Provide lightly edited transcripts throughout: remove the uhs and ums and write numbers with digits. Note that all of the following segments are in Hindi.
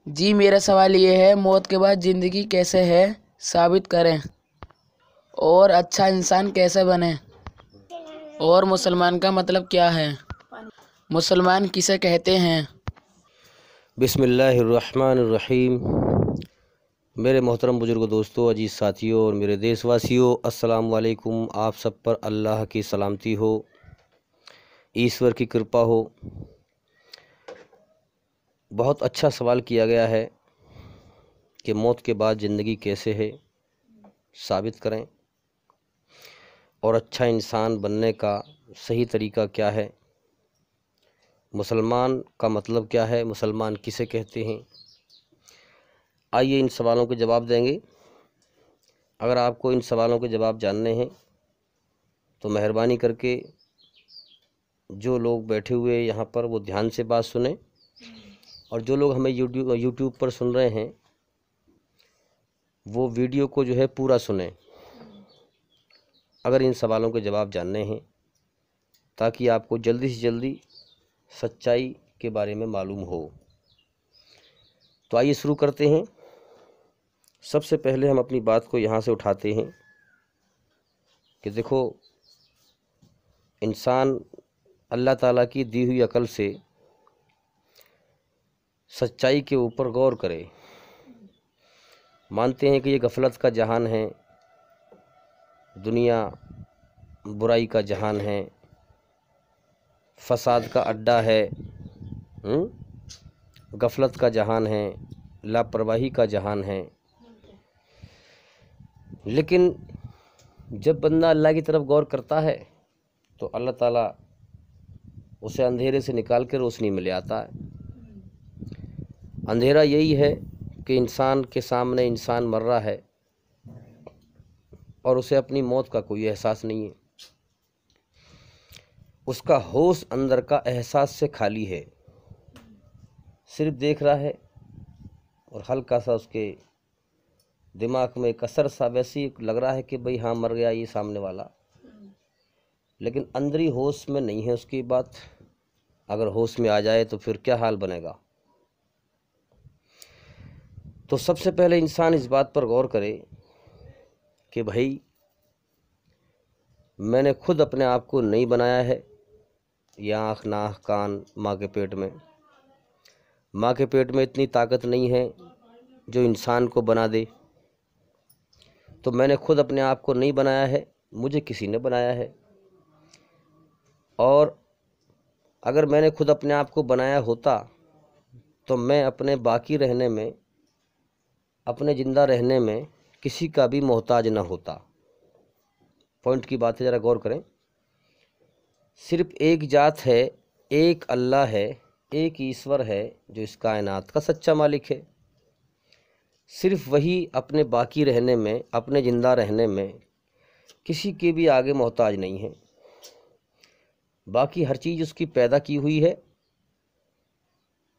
जी मेरा सवाल ये है, मौत के बाद ज़िंदगी कैसे है, साबित करें। और अच्छा इंसान कैसे बने। और मुसलमान का मतलब क्या है। मुसलमान किसे कहते हैं। बिस्मिल्लाहिर्रहमानिर्रहीम। मेरे मोहतरम बुजुर्ग दोस्तों, अजीज़ साथियों और मेरे देशवासियों, अस्सलाम वालेकुम। आप सब पर अल्लाह की सलामती हो, ईश्वर की कृपा हो। बहुत अच्छा सवाल किया गया है कि मौत के बाद ज़िंदगी कैसे है, साबित करें। और अच्छा इंसान बनने का सही तरीका क्या है, मुसलमान का मतलब क्या है, मुसलमान किसे कहते हैं। आइए इन सवालों के जवाब देंगे। अगर आपको इन सवालों के जवाब जानने हैं तो मेहरबानी करके जो लोग बैठे हुए यहाँ पर वो ध्यान से बात सुने, और जो लोग हमें यूट्यूब पर सुन रहे हैं वो वीडियो को जो है पूरा सुने, अगर इन सवालों के जवाब जानने हैं, ताकि आपको जल्दी से जल्दी सच्चाई के बारे में मालूम हो। तो आइए शुरू करते हैं। सबसे पहले हम अपनी बात को यहाँ से उठाते हैं कि देखो, इंसान अल्लाह ताला की दी हुई अकल से सच्चाई के ऊपर गौर करे। मानते हैं कि ये गफलत का जहान है, दुनिया बुराई का जहान है, फसाद का अड्डा है, गफलत का जहान है, लापरवाही का जहान है। लेकिन जब बंदा अल्लाह की तरफ गौर करता है तो अल्लाह ताला उसे अंधेरे से निकाल कर रोशनी में ले आता है। अंधेरा यही है कि इंसान के सामने इंसान मर रहा है और उसे अपनी मौत का कोई एहसास नहीं है। उसका होश अंदर का एहसास से खाली है, सिर्फ देख रहा है और हल्का सा उसके दिमाग में एक असर सा वैसे ही लग रहा है कि भाई हाँ मर गया ये सामने वाला, लेकिन अंदरी होश में नहीं है उसकी बात। अगर होश में आ जाए तो फिर क्या हाल बनेगा। तो सबसे पहले इंसान इस बात पर गौर करे कि भाई मैंने खुद अपने आप को नहीं बनाया है। ये आँख नाक कान माँ के पेट में, माँ के पेट में इतनी ताकत नहीं है जो इंसान को बना दे। तो मैंने खुद अपने आप को नहीं बनाया है, मुझे किसी ने बनाया है। और अगर मैंने खुद अपने आप को बनाया होता तो मैं अपने बाकी रहने में, अपने ज़िंदा रहने में किसी का भी मोहताज ना होता। पॉइंट की बात है, ज़रा गौर करें। सिर्फ एक जात है, एक अल्लाह है, एक ईश्वर है जो इस कायनात का सच्चा मालिक है। सिर्फ वही अपने बाकी रहने में, अपने ज़िंदा रहने में किसी के भी आगे मोहताज नहीं है। बाकी हर चीज़ उसकी पैदा की हुई है।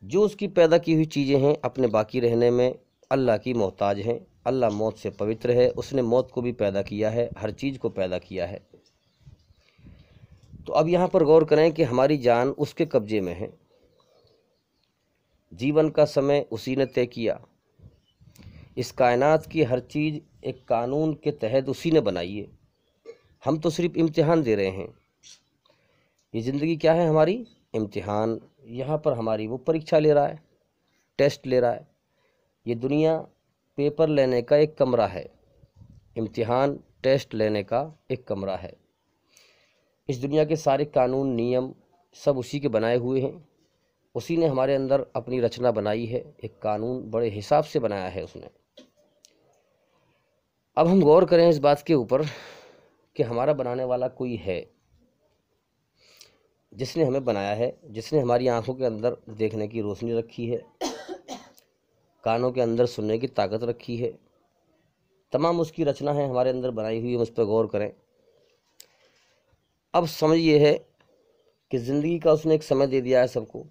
जो उसकी पैदा की हुई चीज़ें हैं अपने बाकी रहने में अल्लाह की मोहताज हैं। अल्लाह मौत से पवित्र है, उसने मौत को भी पैदा किया है, हर चीज़ को पैदा किया है। तो अब यहाँ पर गौर करें कि हमारी जान उसके कब्जे में है, जीवन का समय उसी ने तय किया। इस कायनात की हर चीज़ एक कानून के तहत उसी ने बनाई है। हम तो सिर्फ इम्तिहान दे रहे हैं। ये ज़िंदगी क्या है हमारी, इम्तिहान। यहाँ पर हमारी वो परीक्षा ले रहा है, टेस्ट ले रहा है। ये दुनिया पेपर लेने का एक कमरा है, इम्तिहान टेस्ट लेने का एक कमरा है। इस दुनिया के सारे कानून नियम सब उसी के बनाए हुए हैं। उसी ने हमारे अंदर अपनी रचना बनाई है, एक कानून बड़े हिसाब से बनाया है उसने। अब हम गौर करें इस बात के ऊपर कि हमारा बनाने वाला कोई है, जिसने हमें बनाया है, जिसने हमारी आंखों के अंदर देखने की रोशनी रखी है, कानों के अंदर सुनने की ताकत रखी है। तमाम उसकी रचना है हमारे अंदर बनाई हुई है, उस पर गौर करें। अब समझ ये है कि ज़िंदगी का उसने एक समय दे दिया है सबको।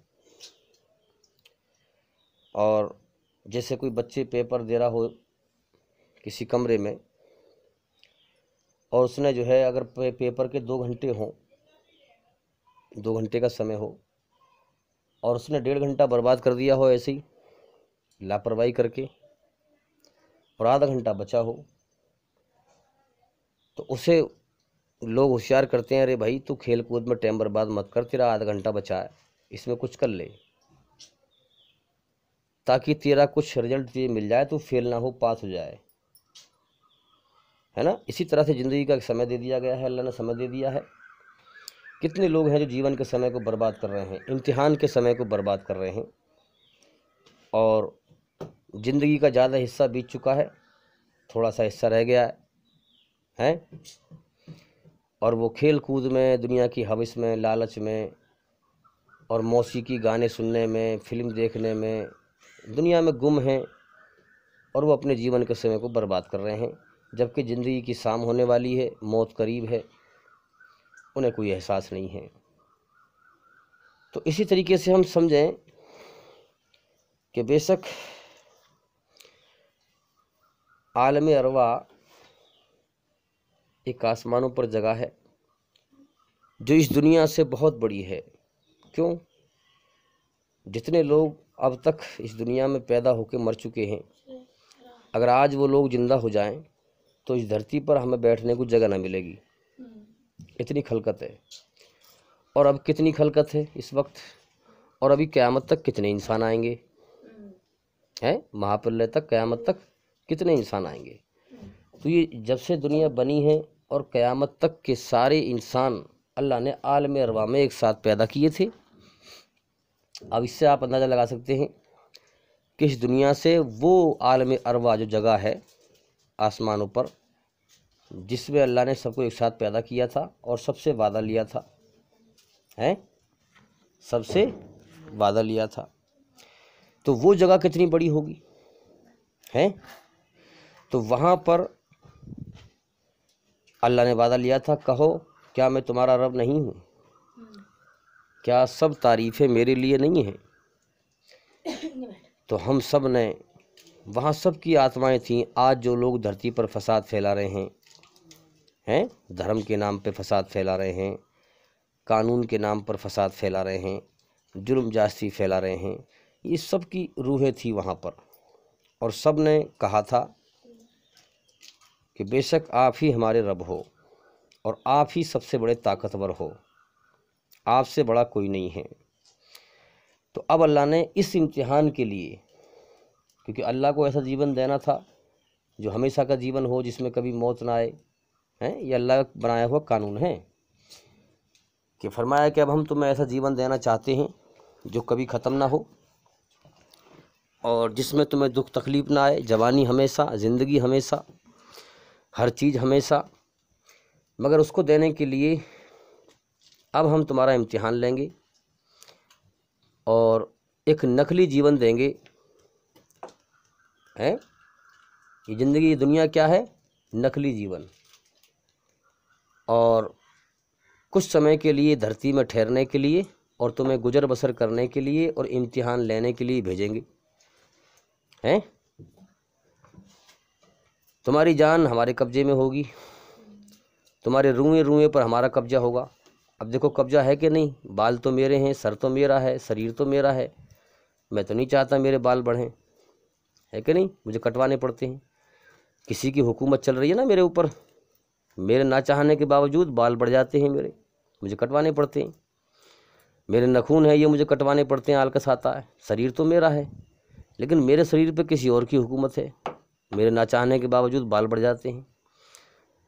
और जैसे कोई बच्चे पेपर दे रहा हो किसी कमरे में, और उसने जो है अगर पेपर के 2 घंटे हों, 2 घंटे का समय हो, और उसने 1.5 घंटा बर्बाद कर दिया हो ऐसे ही, लापरवाही करके और आधा घंटा बचा हो तो उसे लोग होशियार करते हैं, अरे भाई तू खेल कूद में टाइम बर्बाद मत कर, तेरा आधा घंटा बचा है, इसमें कुछ कर ले ताकि तेरा कुछ रिजल्ट तुझे मिल जाए, तू फेल ना हो, पास हो जाए, है ना। इसी तरह से ज़िंदगी का एक समय दे दिया गया है, अल्लाह ने समय दे दिया है। कितने लोग हैं जो जीवन के समय को बर्बाद कर रहे हैं, इम्तिहान के समय को बर्बाद कर रहे हैं, और ज़िंदगी का ज़्यादा हिस्सा बीत चुका है, थोड़ा सा हिस्सा रह गया है और वो खेल कूद में, दुनिया की हवस में, लालच में और मौसीकी गाने सुनने में, फिल्म देखने में, दुनिया में गुम हैं और वो अपने जीवन के समय को बर्बाद कर रहे हैं, जबकि ज़िंदगी की शाम होने वाली है, मौत करीब है, उन्हें कोई एहसास नहीं है। तो इसी तरीके से हम समझें कि बेशक आलम अरवा एक आसमानों पर जगह है जो इस दुनिया से बहुत बड़ी है। क्यों? जितने लोग अब तक इस दुनिया में पैदा होकर मर चुके हैं, अगर आज वो लोग जिंदा हो जाएं तो इस धरती पर हमें बैठने को जगह ना मिलेगी, इतनी खलकत है। और अब कितनी खलकत है इस वक्त, और अभी क़यामत तक कितने इंसान आएंगे, हैं महाप्रलय तक, क़यामत तक कितने इंसान आएंगे। तो ये जब से दुनिया बनी है और क़यामत तक के सारे इंसान अल्लाह ने आलम अरवा में एक साथ पैदा किए थे। अब इससे आप अंदाज़ा लगा सकते हैं कि इस दुनिया से वो आलम अरवा जो जगह है आसमानों पर, जिसमें अल्लाह ने सबको एक साथ पैदा किया था और सबसे वादा लिया था, हैं सबसे वादा लिया था, तो वो जगह कितनी बड़ी होगी, हैं। तो वहाँ पर अल्लाह ने वादा लिया था, कहो क्या मैं तुम्हारा रब नहीं हूँ, क्या सब तारीफ़ें मेरे लिए नहीं हैं। तो हम सब ने वहाँ सब की आत्माएं थीं। आज जो लोग धरती पर फसाद फैला रहे हैं, धर्म के नाम पे फसाद फैला रहे हैं, कानून के नाम पर फसाद फैला रहे हैं, जुर्म जास्ती फैला रहे हैं, ये सब की रूहें थी वहाँ पर। और सब ने कहा था कि बेशक आप ही हमारे रब हो और आप ही सबसे बड़े ताकतवर हो, आपसे बड़ा कोई नहीं है। तो अब अल्लाह ने इस इम्तिहान के लिए, क्योंकि अल्लाह को ऐसा जीवन देना था जो हमेशा का जीवन हो, जिसमें कभी मौत ना आए, हैं, ये अल्लाह का बनाया हुआ कानून है कि फरमाया कि अब हम तुम्हें ऐसा जीवन देना चाहते हैं जो कभी ख़त्म ना हो और जिसमें तुम्हें दुख तकलीफ़ ना आए, जवानी हमेशा, ज़िंदगी हमेशा, हर चीज़ हमेशा। मगर उसको देने के लिए अब हम तुम्हारा इम्तिहान लेंगे और एक नकली जीवन देंगे, हैं। ये ज़िंदगी, ये दुनिया क्या है? नकली जीवन। और कुछ समय के लिए धरती में ठहरने के लिए और तुम्हें गुजर बसर करने के लिए और इम्तिहान लेने के लिए भेजेंगे, हैं। तुम्हारी जान हमारे कब्जे में होगी, तुम्हारे रुएं रुएं पर हमारा कब्जा होगा। अब देखो कब्जा है कि नहीं, बाल तो मेरे हैं, सर तो मेरा है, शरीर तो मेरा है, मैं तो नहीं चाहता मेरे बाल बढ़ें, है कि नहीं, मुझे कटवाने पड़ते हैं। किसी की हुकूमत चल रही है ना मेरे ऊपर, मेरे ना चाहने के बावजूद बाल बढ़ जाते हैं मेरे, मुझे कटवाने पड़ते हैं। मेरे नखून है, ये मुझे कटवाने पड़ते हैं, आलकस आता है। शरीर तो मेरा है लेकिन मेरे शरीर पे किसी और की हुकूमत है, मेरे ना चाहने के बावजूद बाल बढ़ जाते हैं।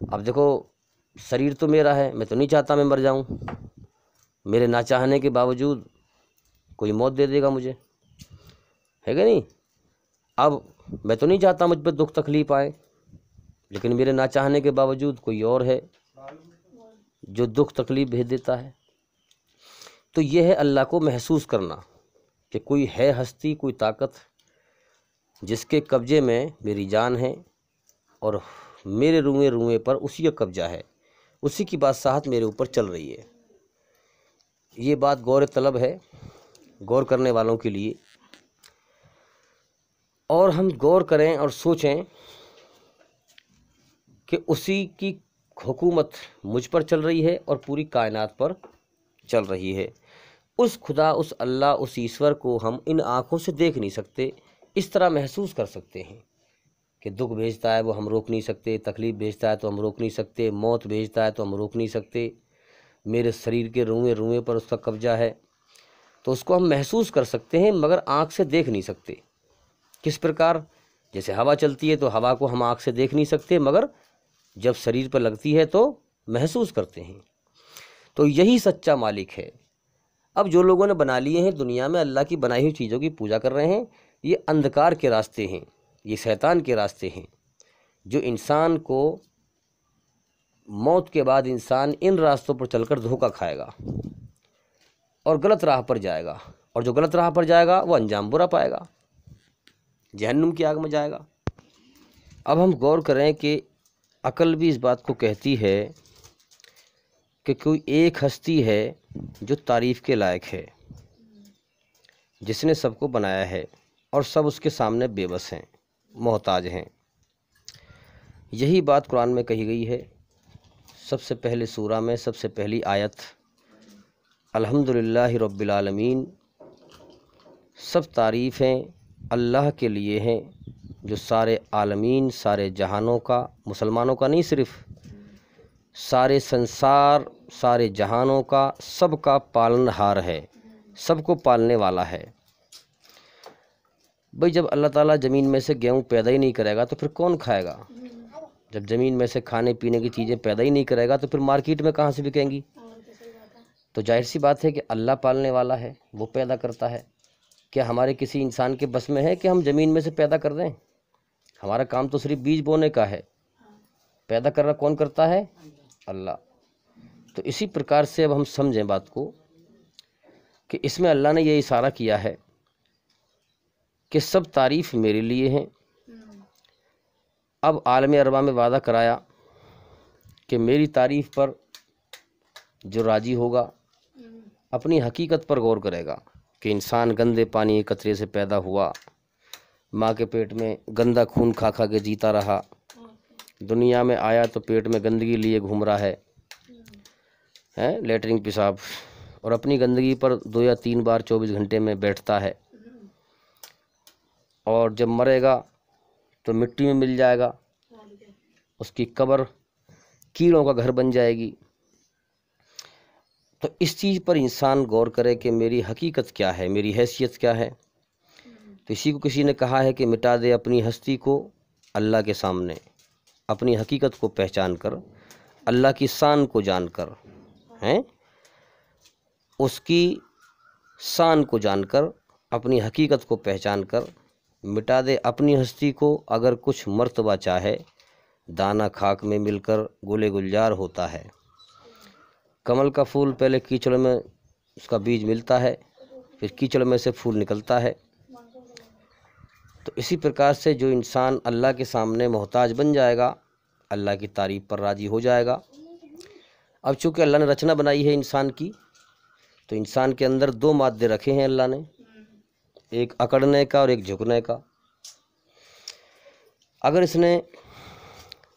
अब देखो शरीर तो मेरा है, मैं तो नहीं चाहता मैं मर जाऊं, मेरे ना चाहने के बावजूद कोई मौत दे देगा मुझे, है कि नहीं। अब मैं तो नहीं चाहता मुझ पर दुख तकलीफ आए, लेकिन मेरे ना चाहने के बावजूद कोई और है जो दुख तकलीफ भेज देता है। तो यह है अल्लाह को महसूस करना कि कोई है हस्ती, कोई ताकत जिसके कब्जे में मेरी जान है और मेरे रुएं रुएं पर उसी का कब्जा है, उसी की बादशाहत मेरे ऊपर चल रही है। ये बात गौर तलब है, गौर करने वालों के लिए। और हम गौर करें और सोचें कि उसी की हुकूमत मुझ पर चल रही है और पूरी कायनात पर चल रही है। उस खुदा, उस अल्लाह, उस ईश्वर को हम इन आँखों से देख नहीं सकते, इस तरह महसूस कर सकते हैं कि दुख भेजता है वो हम रोक नहीं सकते, तकलीफ़ भेजता है तो हम रोक नहीं सकते, मौत भेजता है तो हम रोक नहीं सकते, मेरे शरीर के रुएं रुएं पर उसका कब्जा है। तो उसको हम महसूस कर सकते हैं मगर आँख से देख नहीं सकते। किस प्रकार? जैसे हवा चलती है तो हवा को हम आँख से देख नहीं सकते मगर जब शरीर पर लगती है तो महसूस करते हैं। तो यही सच्चा मालिक है। अब जो लोगों ने बना लिए हैं दुनिया में अल्लाह की बनाई हुई चीज़ों की पूजा कर रहे हैं, ये अंधकार के रास्ते हैं, ये शैतान के रास्ते हैं, जो इंसान को मौत के बाद इंसान इन रास्तों पर चलकर धोखा खाएगा और गलत राह पर जाएगा, और जो गलत राह पर जाएगा वो अंजाम बुरा पाएगा, जहन्नुम की आग में जाएगा। अब हम गौर करें कि अकल भी इस बात को कहती है कि कोई एक हस्ती है जो तारीफ़ के लायक है, जिसने सबको बनाया है और सब उसके सामने बेबस हैं, मोहताज हैं। यही बात कुरान में कही गई है। सबसे पहले सूरा में सबसे पहली आयत, अल्हम्दुलिल्लाहि रब्बिल आलमीन, सब तारीफ़ें अल्लाह के लिए हैं जो सारे आलमीन, सारे जहानों का, मुसलमानों का नहीं, सिर्फ सारे संसार, सारे जहानों का, सबका पालनहार है, सबको पालने वाला है। भाई जब अल्लाह ताला ज़मीन में से गेहूँ पैदा ही नहीं करेगा तो फिर कौन खाएगा? जब ज़मीन में से खाने पीने की चीज़ें पैदा ही नहीं करेगा तो फिर मार्केट में कहाँ से बिकेंगी? तो जाहिर सी बात है कि अल्लाह पालने वाला है, वो पैदा करता है। क्या हमारे किसी इंसान के बस में है कि हम ज़मीन में से पैदा कर दें? हमारा काम तो सिर्फ बीज बोने का है, पैदा करना कौन करता है? अल्लाह। तो इसी प्रकार से अब हम समझें बात को कि इसमें अल्लाह ने ये इशारा किया है कि सब तारीफ़ मेरे लिए हैं। अब आलम अरबा में वादा कराया कि मेरी तारीफ़ पर जो राज़ी होगा अपनी हकीकत पर गौर करेगा कि इंसान गंदे पानी के कतरे से पैदा हुआ, माँ के पेट में गंदा खून खा खा के जीता रहा, दुनिया में आया तो पेट में गंदगी लिए घूम रहा है, लेटरिन पेशाब, और अपनी गंदगी पर 2 या 3 बार 24 घंटे में बैठता है, और जब मरेगा तो मिट्टी में मिल जाएगा, उसकी कब्र कीड़ों का घर बन जाएगी। तो इस चीज़ पर इंसान गौर करे कि मेरी हकीकत क्या है, मेरी हैसियत क्या है। तो इसी को किसी ने कहा है कि मिटा दे अपनी हस्ती को अल्लाह के सामने, अपनी हकीकत को पहचान कर, अल्लाह की शान को जानकर, हैं, उसकी शान को जानकर, अपनी हकीकत को पहचान कर मिटा दे अपनी हस्ती को। अगर कुछ मर्तबा चाहे दाना खाक में मिलकर गुले गुलजार होता है। कमल का फूल पहले कीचड़ में उसका बीज मिलता है, फिर कीचड़ में से फूल निकलता है। तो इसी प्रकार से जो इंसान अल्लाह के सामने मोहताज बन जाएगा, अल्लाह की तारीफ़ पर राज़ी हो जाएगा। अब चूँकि अल्लाह ने रचना बनाई है इंसान की, तो इंसान के अंदर 2 मादे रखे हैं अल्लाह ने, एक अकड़ने का और एक झुकने का। अगर इसने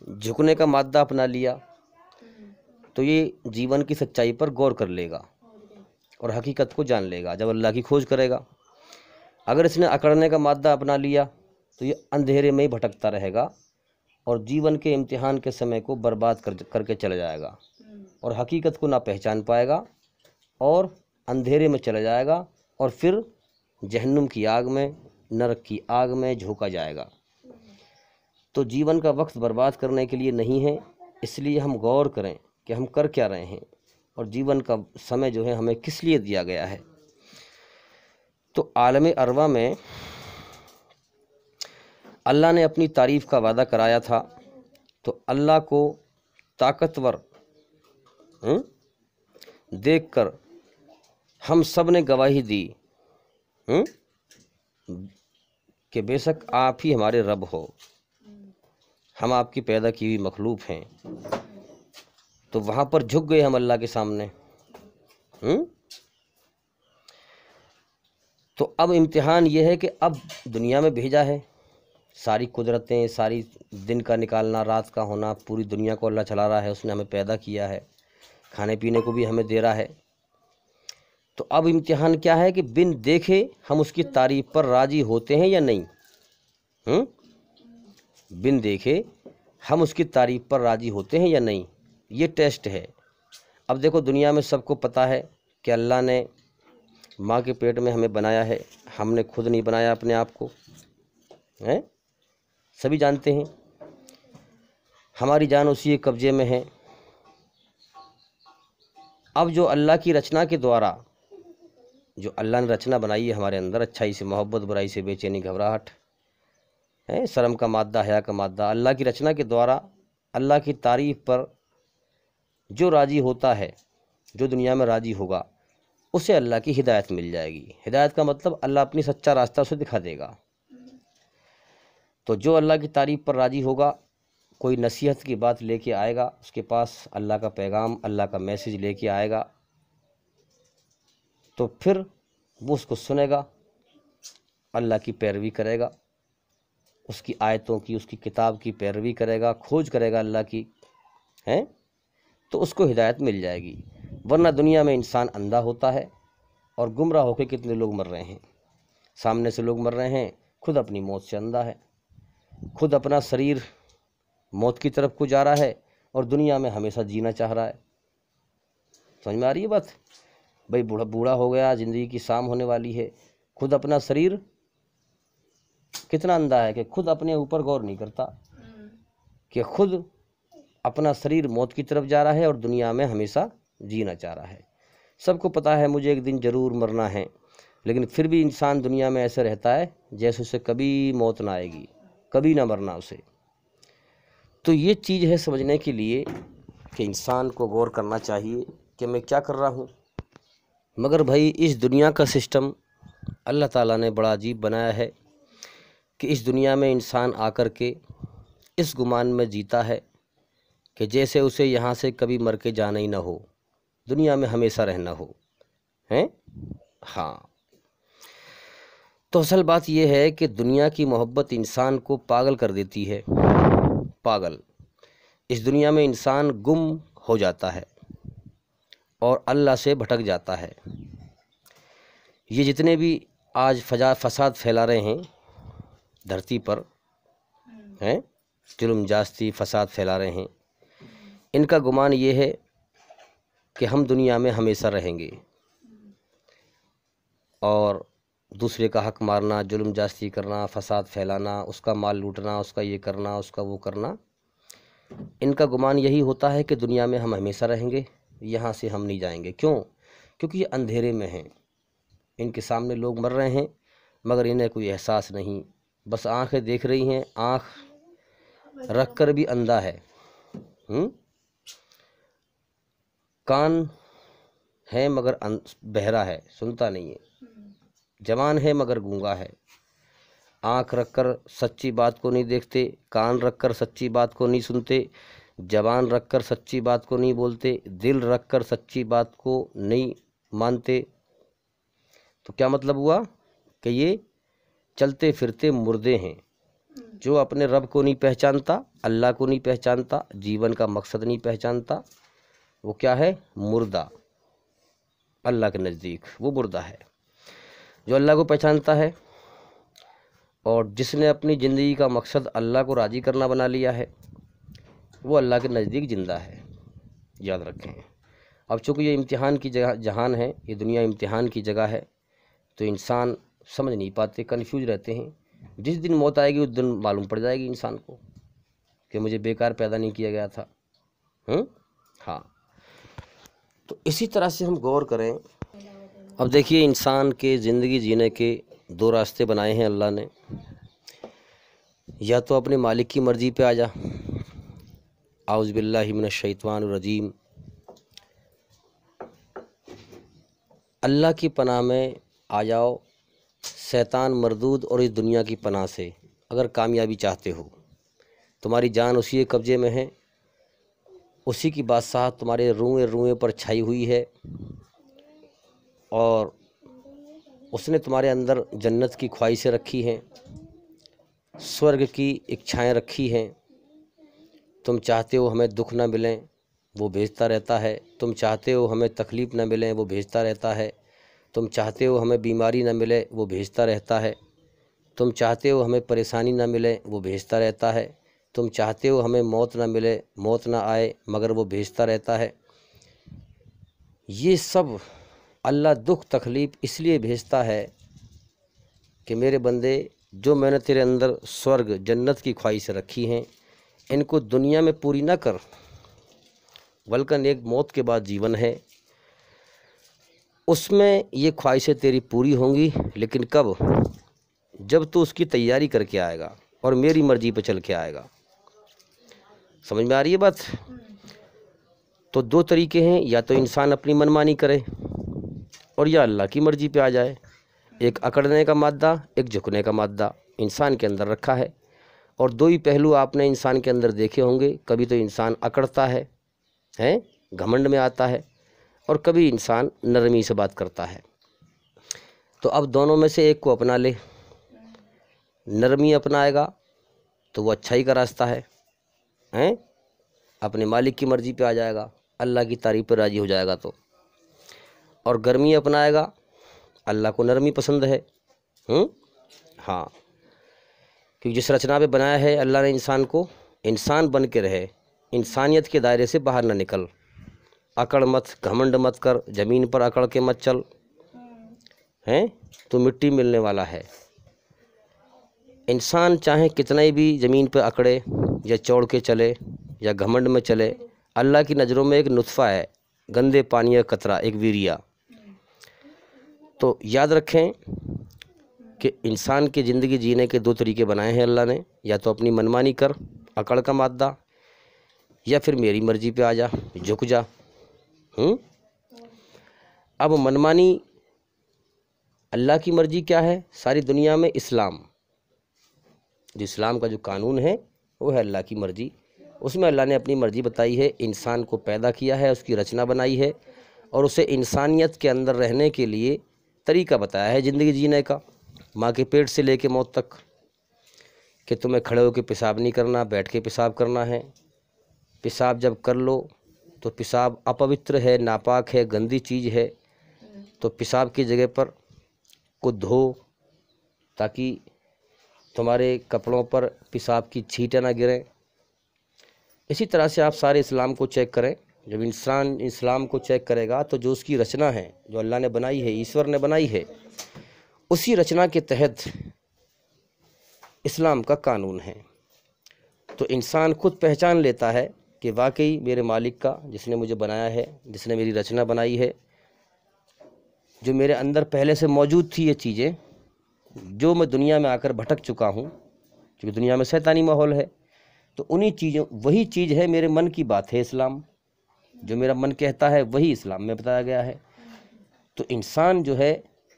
झुकने का मादा अपना लिया तो ये जीवन की सच्चाई पर गौर कर लेगा और हकीकत को जान लेगा जब अल्लाह की खोज करेगा। अगर इसने अकड़ने का मादा अपना लिया तो ये अंधेरे में ही भटकता रहेगा और जीवन के इम्तिहान के समय को बर्बाद करके चला जाएगा और हकीकत को ना पहचान पाएगा और अंधेरे में चला जाएगा और फिर जहन्नुम की आग में, नरक की आग में झोंका जाएगा। तो जीवन का वक्त बर्बाद करने के लिए नहीं है, इसलिए हम गौर करें कि हम कर क्या रहे हैं और जीवन का समय जो है हमें किस लिए दिया गया है। तो आलम अरवा में अल्लाह ने अपनी तारीफ़ का वादा कराया था, तो अल्लाह को ताकतवर देखकर हम सब ने गवाही दी कि बेशक आप ही हमारे रब हो, हम आपकी पैदा की हुई मखलूक हैं। तो वहाँ पर झुक गए हम अल्लाह के सामने। तो अब इम्तिहान ये है कि अब दुनिया में भेजा है, सारी कुदरतें, सारी दिन का निकालना, रात का होना, पूरी दुनिया को अल्लाह चला रहा है, उसने हमें पैदा किया है, खाने पीने को भी हमें दे रहा है। तो अब इम्तिहान क्या है कि बिन देखे हम उसकी तारीफ़ पर राज़ी होते हैं या नहीं। बिन देखे हम उसकी तारीफ पर राज़ी होते हैं या नहीं, ये टेस्ट है। अब देखो, दुनिया में सबको पता है कि अल्लाह ने माँ के पेट में हमें बनाया है, हमने खुद नहीं बनाया अपने आप को, हैं? सभी जानते हैं हमारी जान उसी के कब्जे में है। अब जो अल्लाह की रचना के द्वारा, जो अल्लाह ने रचना बनाई है हमारे अंदर, अच्छाई से मोहब्बत, बुराई से बेचैनी, घबराहट, है शर्म का मादा, हया का मादा, अल्लाह की रचना के द्वारा अल्लाह की तारीफ पर जो राज़ी होता है, जो दुनिया में राज़ी होगा, उसे अल्लाह की हिदायत मिल जाएगी। हिदायत का मतलब अल्लाह अपनी सच्चा रास्ता उसे दिखा देगा। तो जो अल्लाह की तारीफ पर राज़ी होगा, कोई नसीहत की बात लेके आएगा, उसके पास अल्लाह का पैगाम, अल्लाह का मैसेज लेके आएगा, तो फिर वो उसको सुनेगा, अल्लाह की पैरवी करेगा, उसकी आयतों की, उसकी किताब की पैरवी करेगा, खोज करेगा अल्लाह की, हैं? तो उसको हिदायत मिल जाएगी। वरना दुनिया में इंसान अंधा होता है और गुमराह होकर कितने लोग मर रहे हैं। सामने से लोग मर रहे हैं, खुद अपनी मौत से अंधा है, खुद अपना शरीर मौत की तरफ को जा रहा है और दुनिया में हमेशा जीना चाह रहा है। समझ में आ रही है बात? भाई बूढ़ा हो गया, ज़िंदगी की शाम होने वाली है, खुद अपना शरीर कितना अंधा है कि खुद अपने ऊपर गौर नहीं करता, कि खुद अपना शरीर मौत की तरफ जा रहा है और दुनिया में हमेशा जीना चाह रहा है। सबको पता है मुझे एक दिन ज़रूर मरना है, लेकिन फिर भी इंसान दुनिया में ऐसे रहता है जैसे उसे कभी मौत ना आएगी, कभी ना मरना उसे। तो ये चीज़ है समझने के लिए कि इंसान को गौर करना चाहिए कि मैं क्या कर रहा हूँ। मगर भाई इस दुनिया का सिस्टम अल्लाह ताला ने बड़ा अजीब बनाया है कि इस दुनिया में इंसान आकर के इस गुमान में जीता है कि जैसे उसे यहाँ से कभी मर के जाना ही ना हो, दुनिया में हमेशा रहना हो, हैं? हाँ, तो असल बात यह है कि दुनिया की मोहब्बत इंसान को पागल कर देती है, पागल। इस दुनिया में इंसान गुम हो जाता है और अल्लाह से भटक जाता है। ये जितने भी आज फसाद फैला रहे हैं धरती पर, हैं, जुल्म जास्ती फसाद फैला रहे हैं, इनका गुमान ये है कि हम दुनिया में हमेशा रहेंगे और दूसरे का हक मारना, जुल्म जास्ती करना, फसाद फैलाना, उसका माल लूटना, उसका ये करना, उसका वो करना, इनका गुमान यही होता है कि दुनिया में हम हमेशा रहेंगे, यहाँ से हम नहीं जाएंगे। क्यों? क्योंकि ये अंधेरे में हैं, इनके सामने लोग मर रहे हैं मगर इन्हें कोई एहसास नहीं, बस आंखें देख रही हैं, आंख रख कर भी अंधा है, कान है मगर बहरा है, सुनता नहीं है, जवान है मगर गूंगा है, आंख रखकर सच्ची बात को नहीं देखते, कान रखकर सच्ची बात को नहीं सुनते, जवान रखकर सच्ची बात को नहीं बोलते, दिल रखकर सच्ची बात को नहीं मानते। तो क्या मतलब हुआ कि ये चलते फिरते मुर्दे हैं, जो अपने रब को नहीं पहचानता, अल्लाह को नहीं पहचानता, जीवन का मकसद नहीं पहचानता, वो क्या है? मुर्दा। अल्लाह के नज़दीक वो मुर्दा है। जो अल्लाह को पहचानता है और जिसने अपनी ज़िंदगी का मकसद अल्लाह को राज़ी करना बना लिया है, वो अल्लाह के नज़दीक ज़िंदा है, याद रखें। अब चूँकि ये इम्तिहान की जहान है, ये दुनिया इम्तिहान की जगह है, तो इंसान समझ नहीं पाते, कन्फ्यूज रहते हैं। जिस दिन मौत आएगी उस दिन मालूम पड़ जाएगी इंसान को कि मुझे बेकार पैदा नहीं किया गया था। हाँ, तो इसी तरह से हम गौर करें। अब देखिए, इंसान के ज़िंदगी जीने के दो रास्ते बनाए हैं अल्लाह ने। या तो अपने मालिक की मर्ज़ी पे आ जा, आउज़ बिल्लाहि मिनश शैतानिर रजीम, अल्लाह की पनाह में आ जाओ, शैतान मरदूद और इस दुनिया की पनाह से। अगर कामयाबी चाहते हो, तुम्हारी जान उसी के कब्ज़े में है, उसी की बादशाह तुम्हारे रुएं रुएं पर छाई हुई है और उसने तुम्हारे अंदर जन्नत की ख्वाहिशें रखी हैं, स्वर्ग की इच्छाएं रखी हैं। तुम चाहते हो हमें दुख ना मिलें, वो भेजता रहता है। तुम चाहते हो हमें तकलीफ़ ना मिले, वो भेजता रहता है। तुम चाहते हो हमें बीमारी ना मिले, वो भेजता रहता है। तुम चाहते हो हमें परेशानी ना मिले, वो भेजता रहता है। तुम चाहते हो हमें मौत ना मिले, मौत ना आए, मगर वो भेजता रहता है। ये सब अल्लाह दुख तकलीफ़ इसलिए भेजता है कि मेरे बंदे, जो मैंने तेरे अंदर स्वर्ग जन्नत की ख्वाहिश रखी हैं, इनको दुनिया में पूरी ना कर, बल्कि एक मौत के बाद जीवन है, उसमें ये ख्वाहिशें तेरी पूरी होंगी। लेकिन कब? जब तू उसकी तैयारी करके आएगा और मेरी मर्जी पे चल के आएगा। समझ में आ रही है बात? तो दो तरीके हैं, या तो इंसान अपनी मनमानी करे और या अल्लाह की मर्जी पे आ जाए। एक अकड़ने का मादा, एक झुकने का मादा इंसान के अंदर रखा है। और दो ही पहलू आपने इंसान के अंदर देखे होंगे। कभी तो इंसान अकड़ता है, घमंड में आता है, और कभी इंसान नरमी से बात करता है। तो अब दोनों में से एक को अपना ले। नरमी अपनाएगा तो वो अच्छाई का रास्ता है, अपने मालिक की मर्जी पे आ जाएगा, अल्लाह की तारीफ पर राजी हो जाएगा। तो और गर्मी अपनाएगा, अल्लाह को नरमी पसंद है। हाँ, क्योंकि जिस रचना पे बनाया है अल्लाह ने इंसान को, इंसान बन के रहे, इंसानियत के दायरे से बाहर ना निकल, अकड़ मत, घमंड मत कर, ज़मीन पर अकड़ के मत चल, तो मिट्टी मिलने वाला है। इंसान चाहे कितना ही भी ज़मीन पर अकड़े या चौड़ के चले या घमंड में चले, अल्लाह की नज़रों में एक नुत्फ़ा है, गंदे पानी का कतरा, एक वीरिया। तो याद रखें कि इंसान की ज़िंदगी जीने के दो तरीके बनाए हैं अल्लाह ने, या तो अपनी मनमानी कर, अकड़ का मादा, या फिर मेरी मर्जी पे आ जा, झुक जा। अब मनमानी, अल्लाह की मर्जी क्या है सारी दुनिया में? इस्लाम। जो इस्लाम का जो कानून है वो है अल्लाह की मर्जी। उसमें अल्लाह ने अपनी मर्जी बताई है, इंसान को पैदा किया है, उसकी रचना बनाई है, और उसे इंसानियत के अंदर रहने के लिए तरीका बताया है ज़िंदगी जीने का, माँ के पेट से लेके मौत तक, कि तुम्हें खड़े होकर पेशाब नहीं करना, बैठ के पेशाब करना है। पेशाब जब कर लो तो पेशाब अपवित्र है, नापाक है, गंदी चीज़ है, तो पेशाब की जगह पर को धो, ताकि तुम्हारे कपड़ों पर पेशाब की छींटें ना गिरें। इसी तरह से आप सारे इस्लाम को चेक करें। जब इंसान इस्लाम को चेक करेगा तो जो उसकी रचना है, जो अल्लाह ने बनाई है, ईश्वर ने बनाई है, उसी रचना के तहत इस्लाम का कानून है। तो इंसान खुद पहचान लेता है कि वाकई मेरे मालिक का, जिसने मुझे बनाया है, जिसने मेरी रचना बनाई है, जो मेरे अंदर पहले से मौजूद थी, ये चीज़ें जो मैं दुनिया में आकर भटक चुका हूँ, क्योंकि दुनिया में शैतानी माहौल है, तो उन्हीं चीज़ों, वही चीज़ है, मेरे मन की बात है इस्लाम। जो मेरा मन कहता है वही इस्लाम में बताया गया है। तो इंसान जो है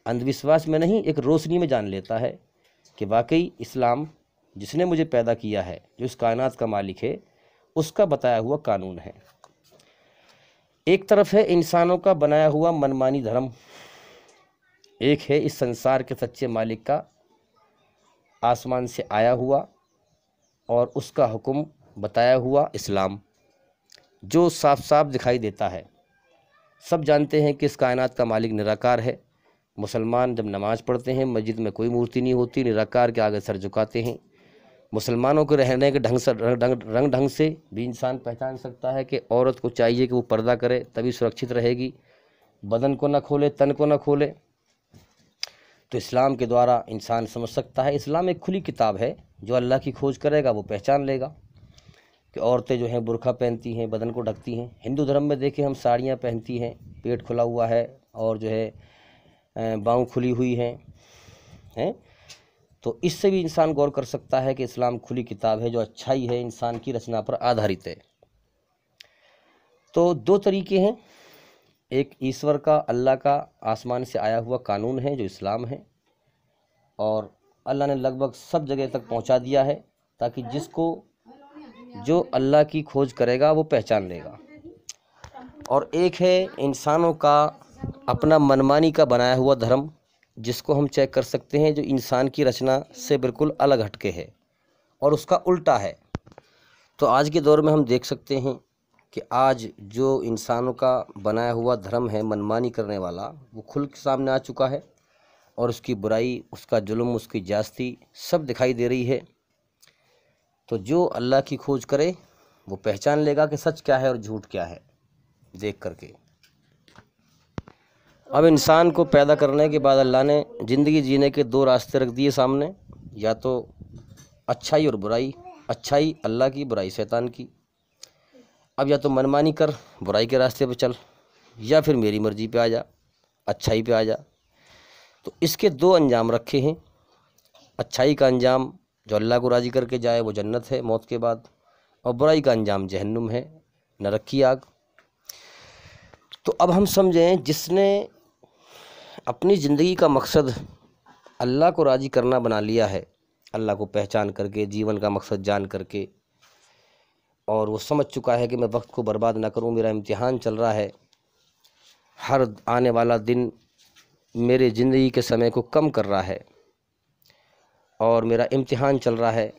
अंधविश्वास में नहीं, एक रोशनी में जान लेता है कि वाकई इस्लाम, जिसने मुझे पैदा किया है, जो इस कायनात का मालिक है, उसका बताया हुआ कानून है। एक तरफ है इंसानों का बनाया हुआ मनमानी धर्म, एक है इस संसार के सच्चे मालिक का आसमान से आया हुआ और उसका हुक्म बताया हुआ इस्लाम, जो साफ साफ दिखाई देता है। सब जानते हैं कि इस कायनात का मालिक निराकार है। मुसलमान जब नमाज़ पढ़ते हैं, मस्जिद में कोई मूर्ति नहीं होती, निराकार के आगे सर झुकाते हैं। मुसलमानों के रहने के रंग ढंग से भी इंसान पहचान सकता है कि औरत को चाहिए कि वो पर्दा करे, तभी सुरक्षित रहेगी, बदन को ना खोले, तन को ना खोले। तो इस्लाम के द्वारा इंसान समझ सकता है। इस्लाम एक खुली किताब है, जो अल्लाह की खोज करेगा वो पहचान लेगा कि औरतें जो हैं बुर्का पहनती हैं, बदन को ढकती हैं। हिंदू धर्म में देखें हम साड़ियाँ पहनती हैं, पेट खुला हुआ है और जो है बाँह खुली हुई हैं। तो इससे भी इंसान गौर कर सकता है कि इस्लाम खुली किताब है, जो अच्छाई है, इंसान की रचना पर आधारित है। तो दो तरीके हैं, एक ईश्वर का, अल्लाह का आसमान से आया हुआ कानून है जो इस्लाम है, और अल्लाह ने लगभग सब जगह तक पहुंचा दिया है, ताकि जिसको, जो अल्लाह की खोज करेगा वो पहचान लेगा। और एक है इंसानों का अपना मनमानी का बनाया हुआ धर्म, जिसको हम चेक कर सकते हैं, जो इंसान की रचना से बिल्कुल अलग हटके है और उसका उल्टा है। तो आज के दौर में हम देख सकते हैं कि आज जो इंसानों का बनाया हुआ धर्म है, मनमानी करने वाला, वो खुल के सामने आ चुका है। और उसकी बुराई, उसका जुल्म, उसकी ज्यादती सब दिखाई दे रही है। तो जो अल्लाह की खोज करे वो पहचान लेगा कि सच क्या है और झूठ क्या है देख करके। अब इंसान को पैदा करने के बाद अल्लाह ने ज़िंदगी जीने के दो रास्ते रख दिए सामने, या तो अच्छाई और बुराई। अच्छाई अल्लाह की, बुराई शैतान की। अब या तो मनमानी कर, बुराई के रास्ते पे चल, या फिर मेरी मर्जी पे आ जा, अच्छाई पे आ जा। तो इसके दो अंजाम रखे हैं। अच्छाई का अंजाम जो अल्लाह को राज़ी करके जाए वो जन्नत है मौत के बाद, और बुराई का अंजाम जहन्नुम है, नरक की आग। तो अब हम समझें, जिसने अपनी ज़िंदगी का मकसद अल्लाह को राज़ी करना बना लिया है, अल्लाह को पहचान करके, जीवन का मकसद जान करके, और वो समझ चुका है कि मैं वक्त को बर्बाद ना करूं, मेरा इम्तिहान चल रहा है, हर आने वाला दिन मेरे ज़िंदगी के समय को कम कर रहा है, और मेरा इम्तिहान चल रहा है,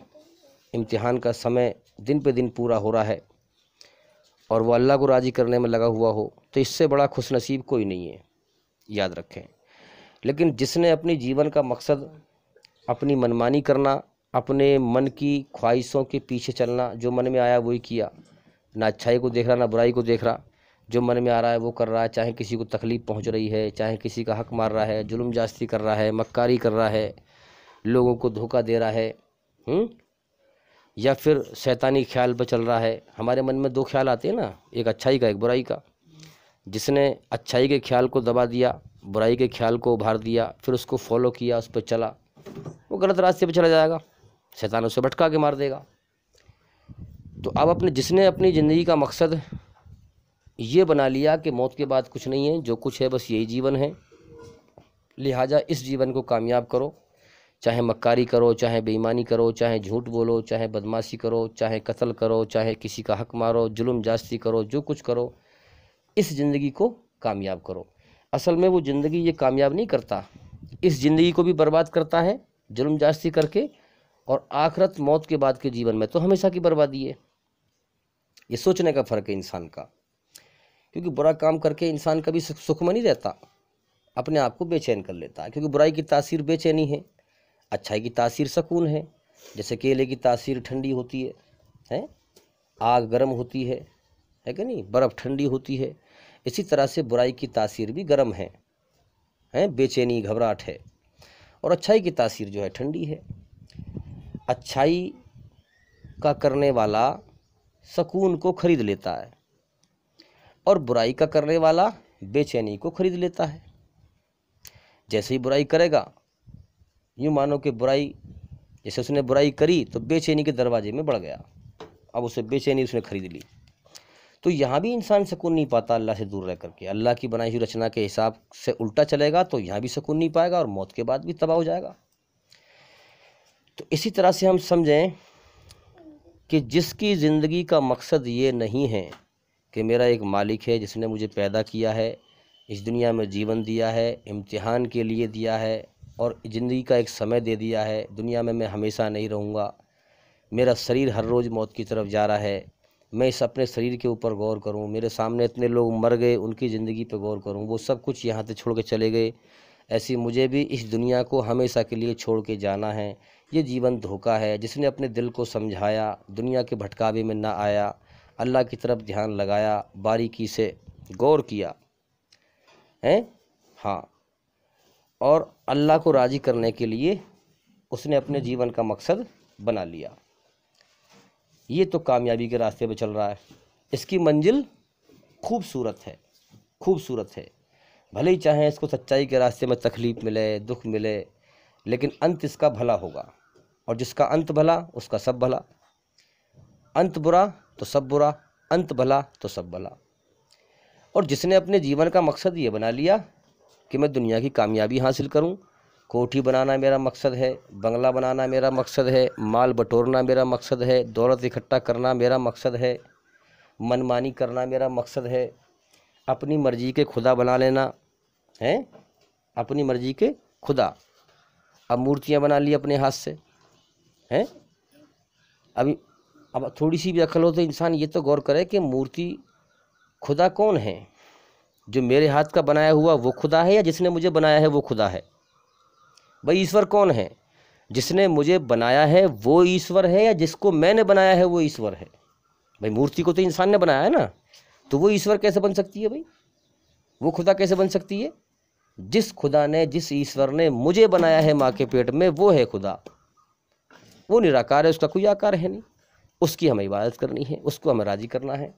इम्तिहान का समय दिन पे दिन पूरा हो रहा है, और वो अल्लाह को राज़ी करने में लगा हुआ हो, तो इससे बड़ा खुशनसीब कोई नहीं है, याद रखें। लेकिन जिसने अपनी जीवन का मकसद अपनी मनमानी करना, अपने मन की ख्वाहिशों के पीछे चलना, जो मन में आया वही किया, ना अच्छाई को देख रहा ना बुराई को देख रहा, जो मन में आ रहा है वो कर रहा है, चाहे किसी को तकलीफ़ पहुंच रही है, चाहे किसी का हक मार रहा है, जुल्म जास्ती कर रहा है, मक्कारी कर रहा है, लोगों को धोखा दे रहा है, या फिर शैतानी ख्याल पर चल रहा है। हमारे मन में दो ख्याल आते हैं ना, एक अच्छाई का, एक बुराई का। जिसने अच्छाई के ख्याल को दबा दिया, बुराई के ख्याल को उभार दिया, फिर उसको फॉलो किया, उस पर चला, वो गलत रास्ते पे चला जाएगा, शैतान उसे भटका के मार देगा। तो अब जिसने अपनी ज़िंदगी का मकसद ये बना लिया कि मौत के बाद कुछ नहीं है, जो कुछ है बस यही जीवन है, लिहाजा इस जीवन को कामयाब करो, चाहे मक्कारी करो, चाहे बेईमानी करो, चाहे झूठ बोलो, चाहे बदमाशी करो, चाहे कत्ल करो, चाहे किसी का हक मारो, जुल्म जास्ती करो, जो कुछ करो, इस ज़िंदगी को कामयाब करो। असल में वो ज़िंदगी ये कामयाब नहीं करता, इस ज़िंदगी को भी बर्बाद करता है जुल्म जास्ती करके, और आखिरत मौत के बाद के जीवन में तो हमेशा की बर्बादी है। ये सोचने का फ़र्क है इंसान का, क्योंकि बुरा काम करके इंसान कभी सुख में नहीं रहता, अपने आप को बेचैन कर लेता है, क्योंकि बुराई की तासीर बेचैनी है, अच्छाई की तासीर सुकून है। जैसे केले की तासीर ठंडी होती है, आग गर्म होती है कि नहीं, बर्फ़ ठंडी होती है, इसी तरह से बुराई की तासीर भी गर्म है, बेचैनी, घबराहट है, और अच्छाई की तासीर जो है ठंडी है। अच्छाई का करने वाला सुकून को खरीद लेता है, और बुराई का करने वाला बेचैनी को खरीद लेता है। जैसे ही बुराई करेगा, यूँ मानो कि बुराई, जैसे उसने बुराई करी तो बेचैनी के दरवाजे में बढ़ गया, अब उसे बेचैनी उसने खरीद ली। तो यहाँ भी इंसान सुकून नहीं पाता अल्लाह से दूर रह करके, अल्लाह की बनाई हुई रचना के हिसाब से उल्टा चलेगा तो यहाँ भी सुकून नहीं पाएगा, और मौत के बाद भी तबाह हो जाएगा। तो इसी तरह से हम समझें कि जिसकी ज़िंदगी का मकसद ये नहीं है कि मेरा एक मालिक है जिसने मुझे पैदा किया है, इस दुनिया में जीवन दिया है, इम्तिहान के लिए दिया है, और ज़िंदगी का एक समय दे दिया है, दुनिया में मैं हमेशा नहीं रहूँगा, मेरा शरीर हर रोज़ मौत की तरफ जा रहा है, मैं इस अपने शरीर के ऊपर गौर करूं, मेरे सामने इतने लोग मर गए, उनकी ज़िंदगी पे गौर करूं, वो सब कुछ यहाँ से छोड़ के चले गए, ऐसी मुझे भी इस दुनिया को हमेशा के लिए छोड़ के जाना है। ये जीवन धोखा है। जिसने अपने दिल को समझाया, दुनिया के भटकावे में ना आया, अल्लाह की तरफ ध्यान लगाया, बारीकी से गौर किया है, हाँ, और अल्लाह को राज़ी करने के लिए उसने अपने जीवन का मकसद बना लिया, ये तो कामयाबी के रास्ते पे चल रहा है। इसकी मंजिल खूबसूरत है, खूबसूरत है। भले ही चाहे इसको सच्चाई के रास्ते में तकलीफ़ मिले, दुख मिले, लेकिन अंत इसका भला होगा, और जिसका अंत भला उसका सब भला। अंत बुरा तो सब बुरा, अंत भला तो सब भला। और जिसने अपने जीवन का मकसद ये बना लिया कि मैं दुनिया की कामयाबी हासिल करूं, कोठी बनाना मेरा मकसद है, बंगला बनाना मेरा मकसद है, माल बटोरना मेरा मकसद है, दौलत इकट्ठा करना मेरा मकसद है, मनमानी करना मेरा मकसद है, अपनी मर्ज़ी के खुदा बना लेना है, अपनी मर्ज़ी के खुदा। अब मूर्तियां बना ली अपने हाथ से हैं। अब थोड़ी सी भी अकल हो तो इंसान ये तो गौर करे कि मूर्ति खुदा कौन है, जो मेरे हाथ का बनाया हुआ वो खुदा है, या जिसने मुझे बनाया है वो खुदा है। भाई ईश्वर कौन है? जिसने मुझे बनाया है वो ईश्वर है या जिसको मैंने बनाया है वो ईश्वर है? भाई मूर्ति को तो इंसान ने बनाया है ना, तो वो ईश्वर कैसे बन सकती है भाई? वो खुदा कैसे बन सकती है? जिस खुदा ने, जिस ईश्वर ने मुझे बनाया है माँ के पेट में, वो है खुदा। वो निराकार है, उसका कोई आकार है नहीं। उसकी हमें इबादत करनी है, उसको हमें राजी करना है,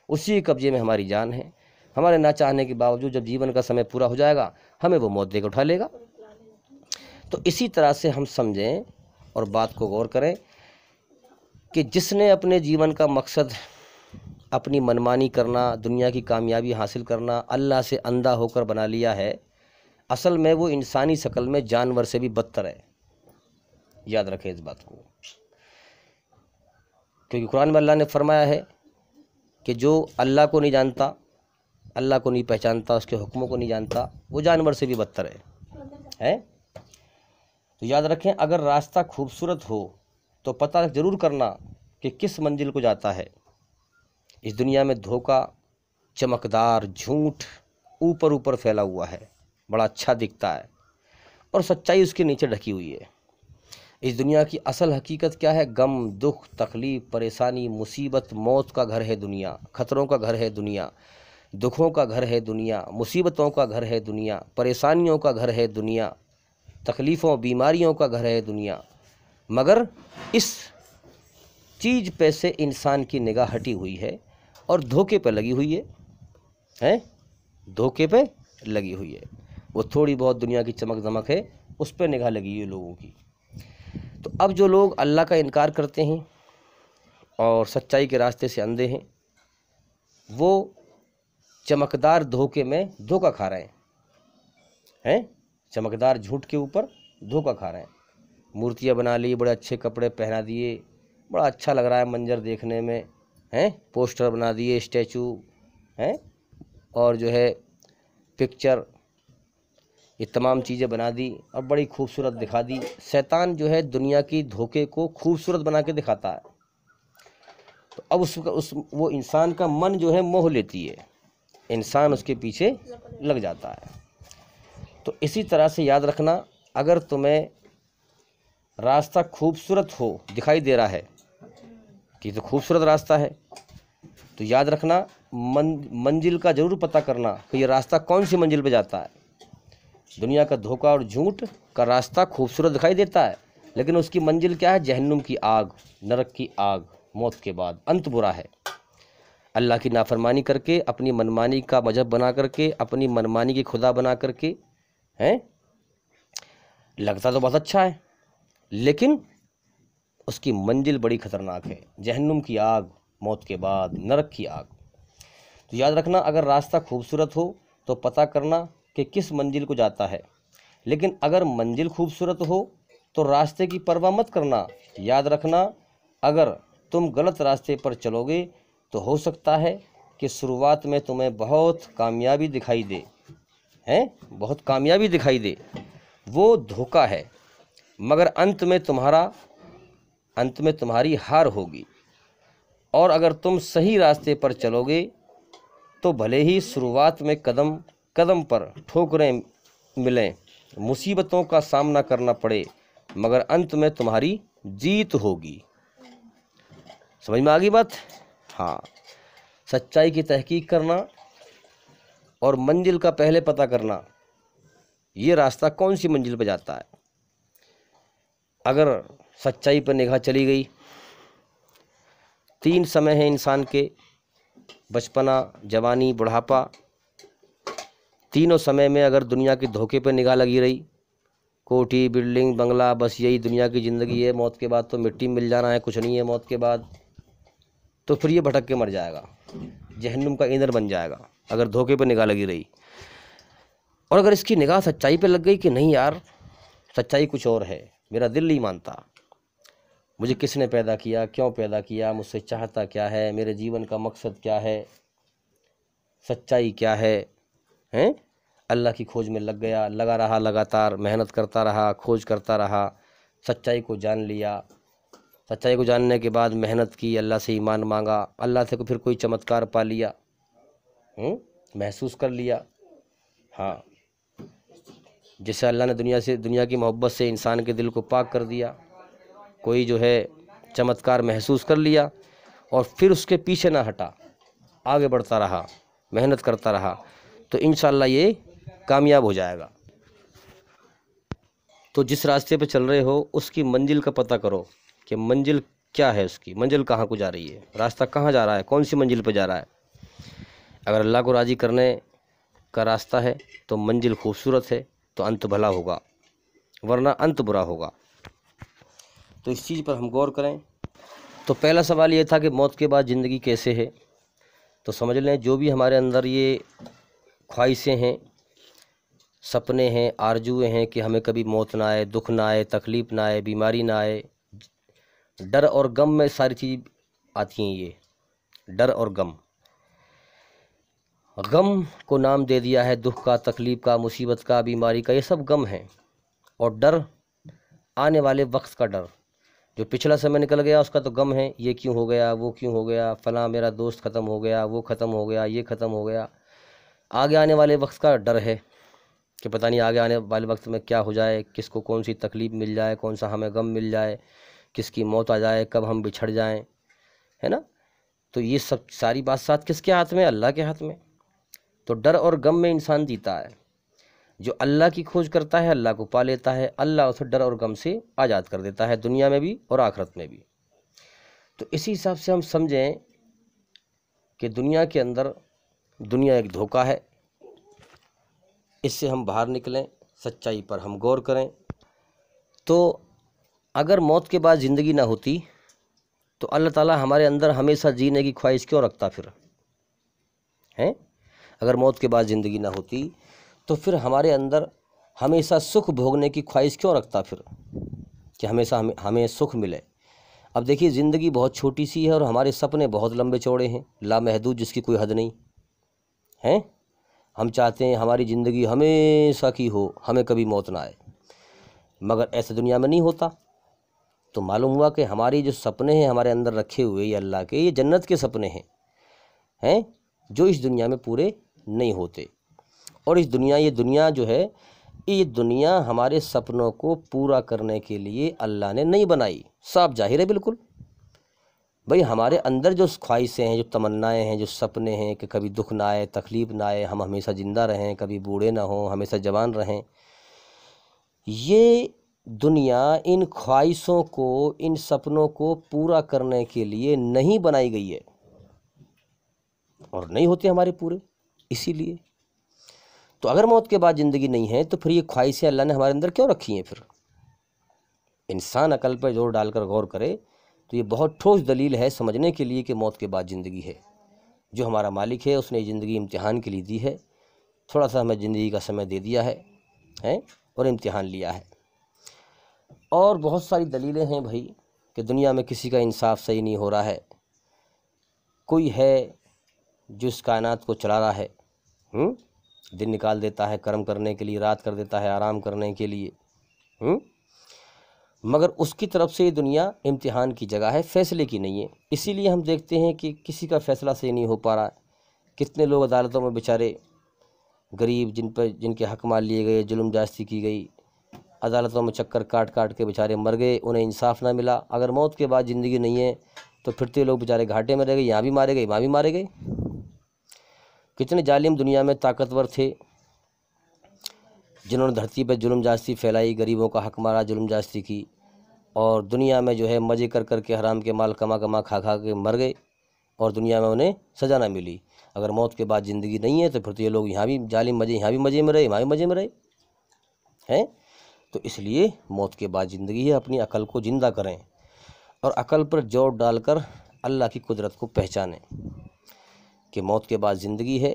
उसी के कब्जे में हमारी जान है। हमारे ना चाहने के बावजूद जब जीवन का समय पूरा हो जाएगा, हमें वो मौत देकर उठा लेगा। तो इसी तरह से हम समझें और बात को गौर करें कि जिसने अपने जीवन का मकसद अपनी मनमानी करना, दुनिया की कामयाबी हासिल करना, अल्लाह से अंधा होकर बना लिया है, असल में वो इंसानी शक्ल में जानवर से भी बदतर है। याद रखें इस बात को, क्योंकि कुरान में अल्लाह ने फरमाया है कि जो अल्लाह को नहीं जानता, अल्लाह को नहीं पहचानता, उसके हुक्मों को नहीं जानता, वो जानवर से भी बदतर है? तो याद रखें, अगर रास्ता खूबसूरत हो तो पता ज़रूर करना कि किस मंजिल को जाता है। इस दुनिया में धोखा, चमकदार झूठ ऊपर ऊपर फैला हुआ है, बड़ा अच्छा दिखता है, और सच्चाई उसके नीचे ढकी हुई है। इस दुनिया की असल हकीकत क्या है? गम, दुख, तकलीफ़, परेशानी, मुसीबत, मौत का घर है दुनिया, खतरों का घर है दुनिया, दुखों का घर है दुनिया, मुसीबतों का घर है दुनिया, परेशानियों का घर है दुनिया, तकलीफ़ों, बीमारियों का घर है दुनिया। मगर इस चीज़ पे से इंसान की निगाह हटी हुई है और धोखे पे लगी हुई है? धोखे पे लगी हुई है। वो थोड़ी बहुत दुनिया की चमक दमक है, उस पर निगाह लगी है लोगों की। तो अब जो लोग अल्लाह का इनकार करते हैं और सच्चाई के रास्ते से अंधे हैं, वो चमकदार धोखे में धोखा खा रहे हैं? चमकदार झूठ के ऊपर धोखा खा रहे हैं। मूर्तियाँ बना ली, बड़े अच्छे कपड़े पहना दिए, बड़ा अच्छा लग रहा है मंजर देखने में, पोस्टर बना दिए, स्टैचू और जो है पिक्चर, ये तमाम चीज़ें बना दी और बड़ी खूबसूरत दिखा दी। शैतान जो है दुनिया की धोखे को खूबसूरत बना के दिखाता है। तो अब वो इंसान का मन जो है मोह लेती है, इंसान उसके पीछे लग जाता है। तो इसी तरह से याद रखना, अगर तुम्हें रास्ता खूबसूरत हो, दिखाई दे रहा है कि तो खूबसूरत रास्ता है, तो याद रखना मंजिल का ज़रूर पता करना कि ये रास्ता कौन सी मंजिल पे जाता है। दुनिया का धोखा और झूठ का रास्ता खूबसूरत दिखाई देता है, लेकिन उसकी मंजिल क्या है? जहन्नुम की आग, नरक की आग, मौत के बाद अंत बुरा है। अल्लाह की नाफरमानी करके, अपनी मनमानी का मजहब बना करके, अपनी मनमानी की खुदा बना करके, लगता तो बहुत अच्छा है, लेकिन उसकी मंजिल बड़ी खतरनाक है। जहन्नुम की आग, मौत के बाद नरक की आग। तो याद रखना, अगर रास्ता खूबसूरत हो तो पता करना कि किस मंजिल को जाता है, लेकिन अगर मंजिल खूबसूरत हो तो रास्ते की परवाह मत करना। याद रखना, अगर तुम गलत रास्ते पर चलोगे तो हो सकता है कि शुरुआत में तुम्हें बहुत कामयाबी दिखाई दे, बहुत कामयाबी दिखाई दे, वो धोखा है, मगर अंत में तुम्हारी हार होगी। और अगर तुम सही रास्ते पर चलोगे तो भले ही शुरुआत में कदम कदम पर ठोकरें मिलें, मुसीबतों का सामना करना पड़े, मगर अंत में तुम्हारी जीत होगी। समझ में आ गई बात? हाँ, सच्चाई की तहकीक करना और मंजिल का पहले पता करना, ये रास्ता कौन सी मंजिल पर जाता है। अगर सच्चाई पर निगाह चली गई, 3 समय हैं इंसान के, बचपना, जवानी, बुढ़ापा। तीनों समय में अगर दुनिया के धोखे पर निगाह लगी रही, कोठी, बिल्डिंग, बंगला, बस यही दुनिया की ज़िंदगी है, मौत के बाद तो मिट्टी में मिल जाना है, कुछ नहीं है मौत के बाद, तो फिर ये भटक के मर जाएगा, जहन्नुम का ईंधन बन जाएगा अगर धोखे पर निगाह लगी रही। और अगर इसकी निगाह सच्चाई पे लग गई कि नहीं यार, सच्चाई कुछ और है, मेरा दिल नहीं मानता, मुझे किसने पैदा किया, क्यों पैदा किया, मुझसे चाहता क्या है, मेरे जीवन का मकसद क्या है, सच्चाई क्या है, अल्लाह की खोज में लग गया, लगा रहा, लगातार मेहनत करता रहा, खोज करता रहा, सच्चाई को जान लिया। सच्चाई को जानने के बाद मेहनत की, अल्लाह से ईमान मांगा, अल्लाह से फिर कोई चमत्कार पा लिया, महसूस कर लिया, हाँ, जैसे अल्लाह ने दुनिया की मोहब्बत से इंसान के दिल को पाक कर दिया, कोई जो है चमत्कार महसूस कर लिया और फिर उसके पीछे ना हटा, आगे बढ़ता रहा, मेहनत करता रहा, तो इंशाअल्लाह ये कामयाब हो जाएगा। तो जिस रास्ते पे चल रहे हो उसकी मंजिल का पता करो कि मंजिल क्या है, उसकी मंजिल कहाँ को जा रही है, रास्ता कहाँ जा रहा है, कौन सी मंजिल पे जा रहा है। अगर अल्लाह को राज़ी करने का रास्ता है तो मंजिल खूबसूरत है, तो अंत भला होगा, वरना अंत बुरा होगा। तो इस चीज़ पर हम गौर करें। तो पहला सवाल ये था कि मौत के बाद ज़िंदगी कैसे है। तो समझ लें, जो भी हमारे अंदर ये ख्वाहिशें हैं, सपने हैं, आरजुएं हैं कि हमें कभी मौत ना आए, दुख ना आए, तकलीफ़ ना आए, बीमारी ना आए, डर और गम में सारी चीज़ आती हैं। ये डर और गम को नाम दे दिया है दुख का, तकलीफ़ का, मुसीबत का, बीमारी का, ये सब गम है। और डर आने वाले वक्त का डर, जो पिछला समय निकल गया उसका तो गम है, ये क्यों हो गया, वो क्यों हो गया, फलां मेरा दोस्त ख़त्म हो गया, वो ख़त्म हो गया, ये ख़त्म हो गया। आगे आने वाले वक्त का डर है कि पता नहीं आगे आने वाले वक्त में क्या हो जाए, किसको कौन सी तकलीफ़ मिल जाए, कौन सा हमें गम मिल जाए, किसकी मौत आ जाए, कब हम बिछड़ जाएं, है ना। तो ये सब सारी बात साथ किसके हाथ में, अल्लाह के हाथ में। तो डर और गम में इंसान जीता है। जो अल्लाह की खोज करता है अल्लाह को पा लेता है, अल्लाह उसे डर और गम से आज़ाद कर देता है, दुनिया में भी और आखिरत में भी। तो इसी हिसाब से हम समझें कि दुनिया के अंदर दुनिया एक धोखा है, इससे हम बाहर निकलें, सच्चाई पर हम गौर करें। तो अगर मौत के बाद ज़िंदगी ना होती तो अल्लाह ताला हमारे अंदर हमेशा जीने की ख्वाहिश क्यों रखता फिर, हैं। अगर मौत के बाद ज़िंदगी ना होती तो फिर हमारे अंदर हमेशा सुख भोगने की ख्वाहिश क्यों रखता फिर, कि हमेशा हमें सुख मिले। अब देखिए, ज़िंदगी बहुत छोटी सी है और हमारे सपने बहुत लंबे चौड़े हैं, लामहदूद, जिसकी कोई हद नहीं है। हम चाहते हैं हमारी ज़िंदगी हमेशा की हो, हमें कभी मौत ना आए, मगर ऐसे दुनिया में नहीं होता। तो मालूम हुआ कि हमारी जो सपने हैं हमारे अंदर रखे हुए, ये अल्लाह के, ये जन्नत के सपने हैं जो इस दुनिया में पूरे नहीं होते। और ये दुनिया जो है, ये दुनिया हमारे सपनों को पूरा करने के लिए अल्लाह ने नहीं बनाई। साफ जाहिर है बिल्कुल भाई, हमारे अंदर जो ख्वाहिशें हैं, जो तमन्नाएं हैं, जो सपने हैं कि कभी दुख ना आए, तकलीफ़ ना आए, हम हमेशा ज़िंदा रहें, कभी बूढ़े ना हों, हमेशा जवान रहें, ये दुनिया इन ख्वाहिशों को, इन सपनों को पूरा करने के लिए नहीं बनाई गई है और नहीं होते हमारे पूरे। इसीलिए तो अगर मौत के बाद ज़िंदगी नहीं है तो फिर ये ख्वाहिशें अल्लाह ने हमारे अंदर क्यों रखी हैं। फिर इंसान अकल पर जोर डालकर गौर करे तो ये बहुत ठोस दलील है समझने के लिए कि मौत के बाद ज़िंदगी है। जो हमारा मालिक है उसने ज़िंदगी इम्तिहान के लिए दी है, थोड़ा सा हमें ज़िंदगी का समय दे दिया है और इम्तिहान लिया है। और बहुत सारी दलीलें हैं भाई कि दुनिया में किसी का इंसाफ सही नहीं हो रहा है। कोई है जो इस कायनात को चला रहा है, दिन निकाल देता है कर्म करने के लिए, रात कर देता है आराम करने के लिए, मगर उसकी तरफ से ये दुनिया इम्तिहान की जगह है, फैसले की नहीं है। इसीलिए हम देखते हैं कि किसी का फैसला सही नहीं हो पा रहा। कितने लोग अदालतों में बेचारे गरीब, जिनके हक मार लिए गए, जुल्म जास्ती की गई, अदालतों में चक्कर काट काट के बेचारे मर गए, उन्हें इंसाफ ना मिला। अगर मौत के बाद ज़िंदगी नहीं है तो फिर तो लोग बेचारे घाटे में रह गए, यहाँ भी मारे गए, वहाँ भी मारे गए। कितने जालिम दुनिया में ताकतवर थे जिन्होंने धरती पर जुल्म जास्ती फैलाई, गरीबों का हक मारा, जुल्म जास्ती की, और दुनिया में जो है मज़े कर कर के हराम के माल कमा कमा खा खा के मर गए और दुनिया में उन्हें सज़ा ना मिली। अगर मौत के बाद ज़िंदगी नहीं है तो फिर तो ये लोग यहाँ भी जालिम मज़े, यहाँ भी मज़े में रहे, वहाँ भी मज़े में रहे हैं। तो इसलिए मौत के बाद ज़िंदगी है। अपनी अकल को ज़िंदा करें और अकल पर जोर डालकर अल्लाह की कुदरत को पहचानें कि मौत के बाद ज़िंदगी है।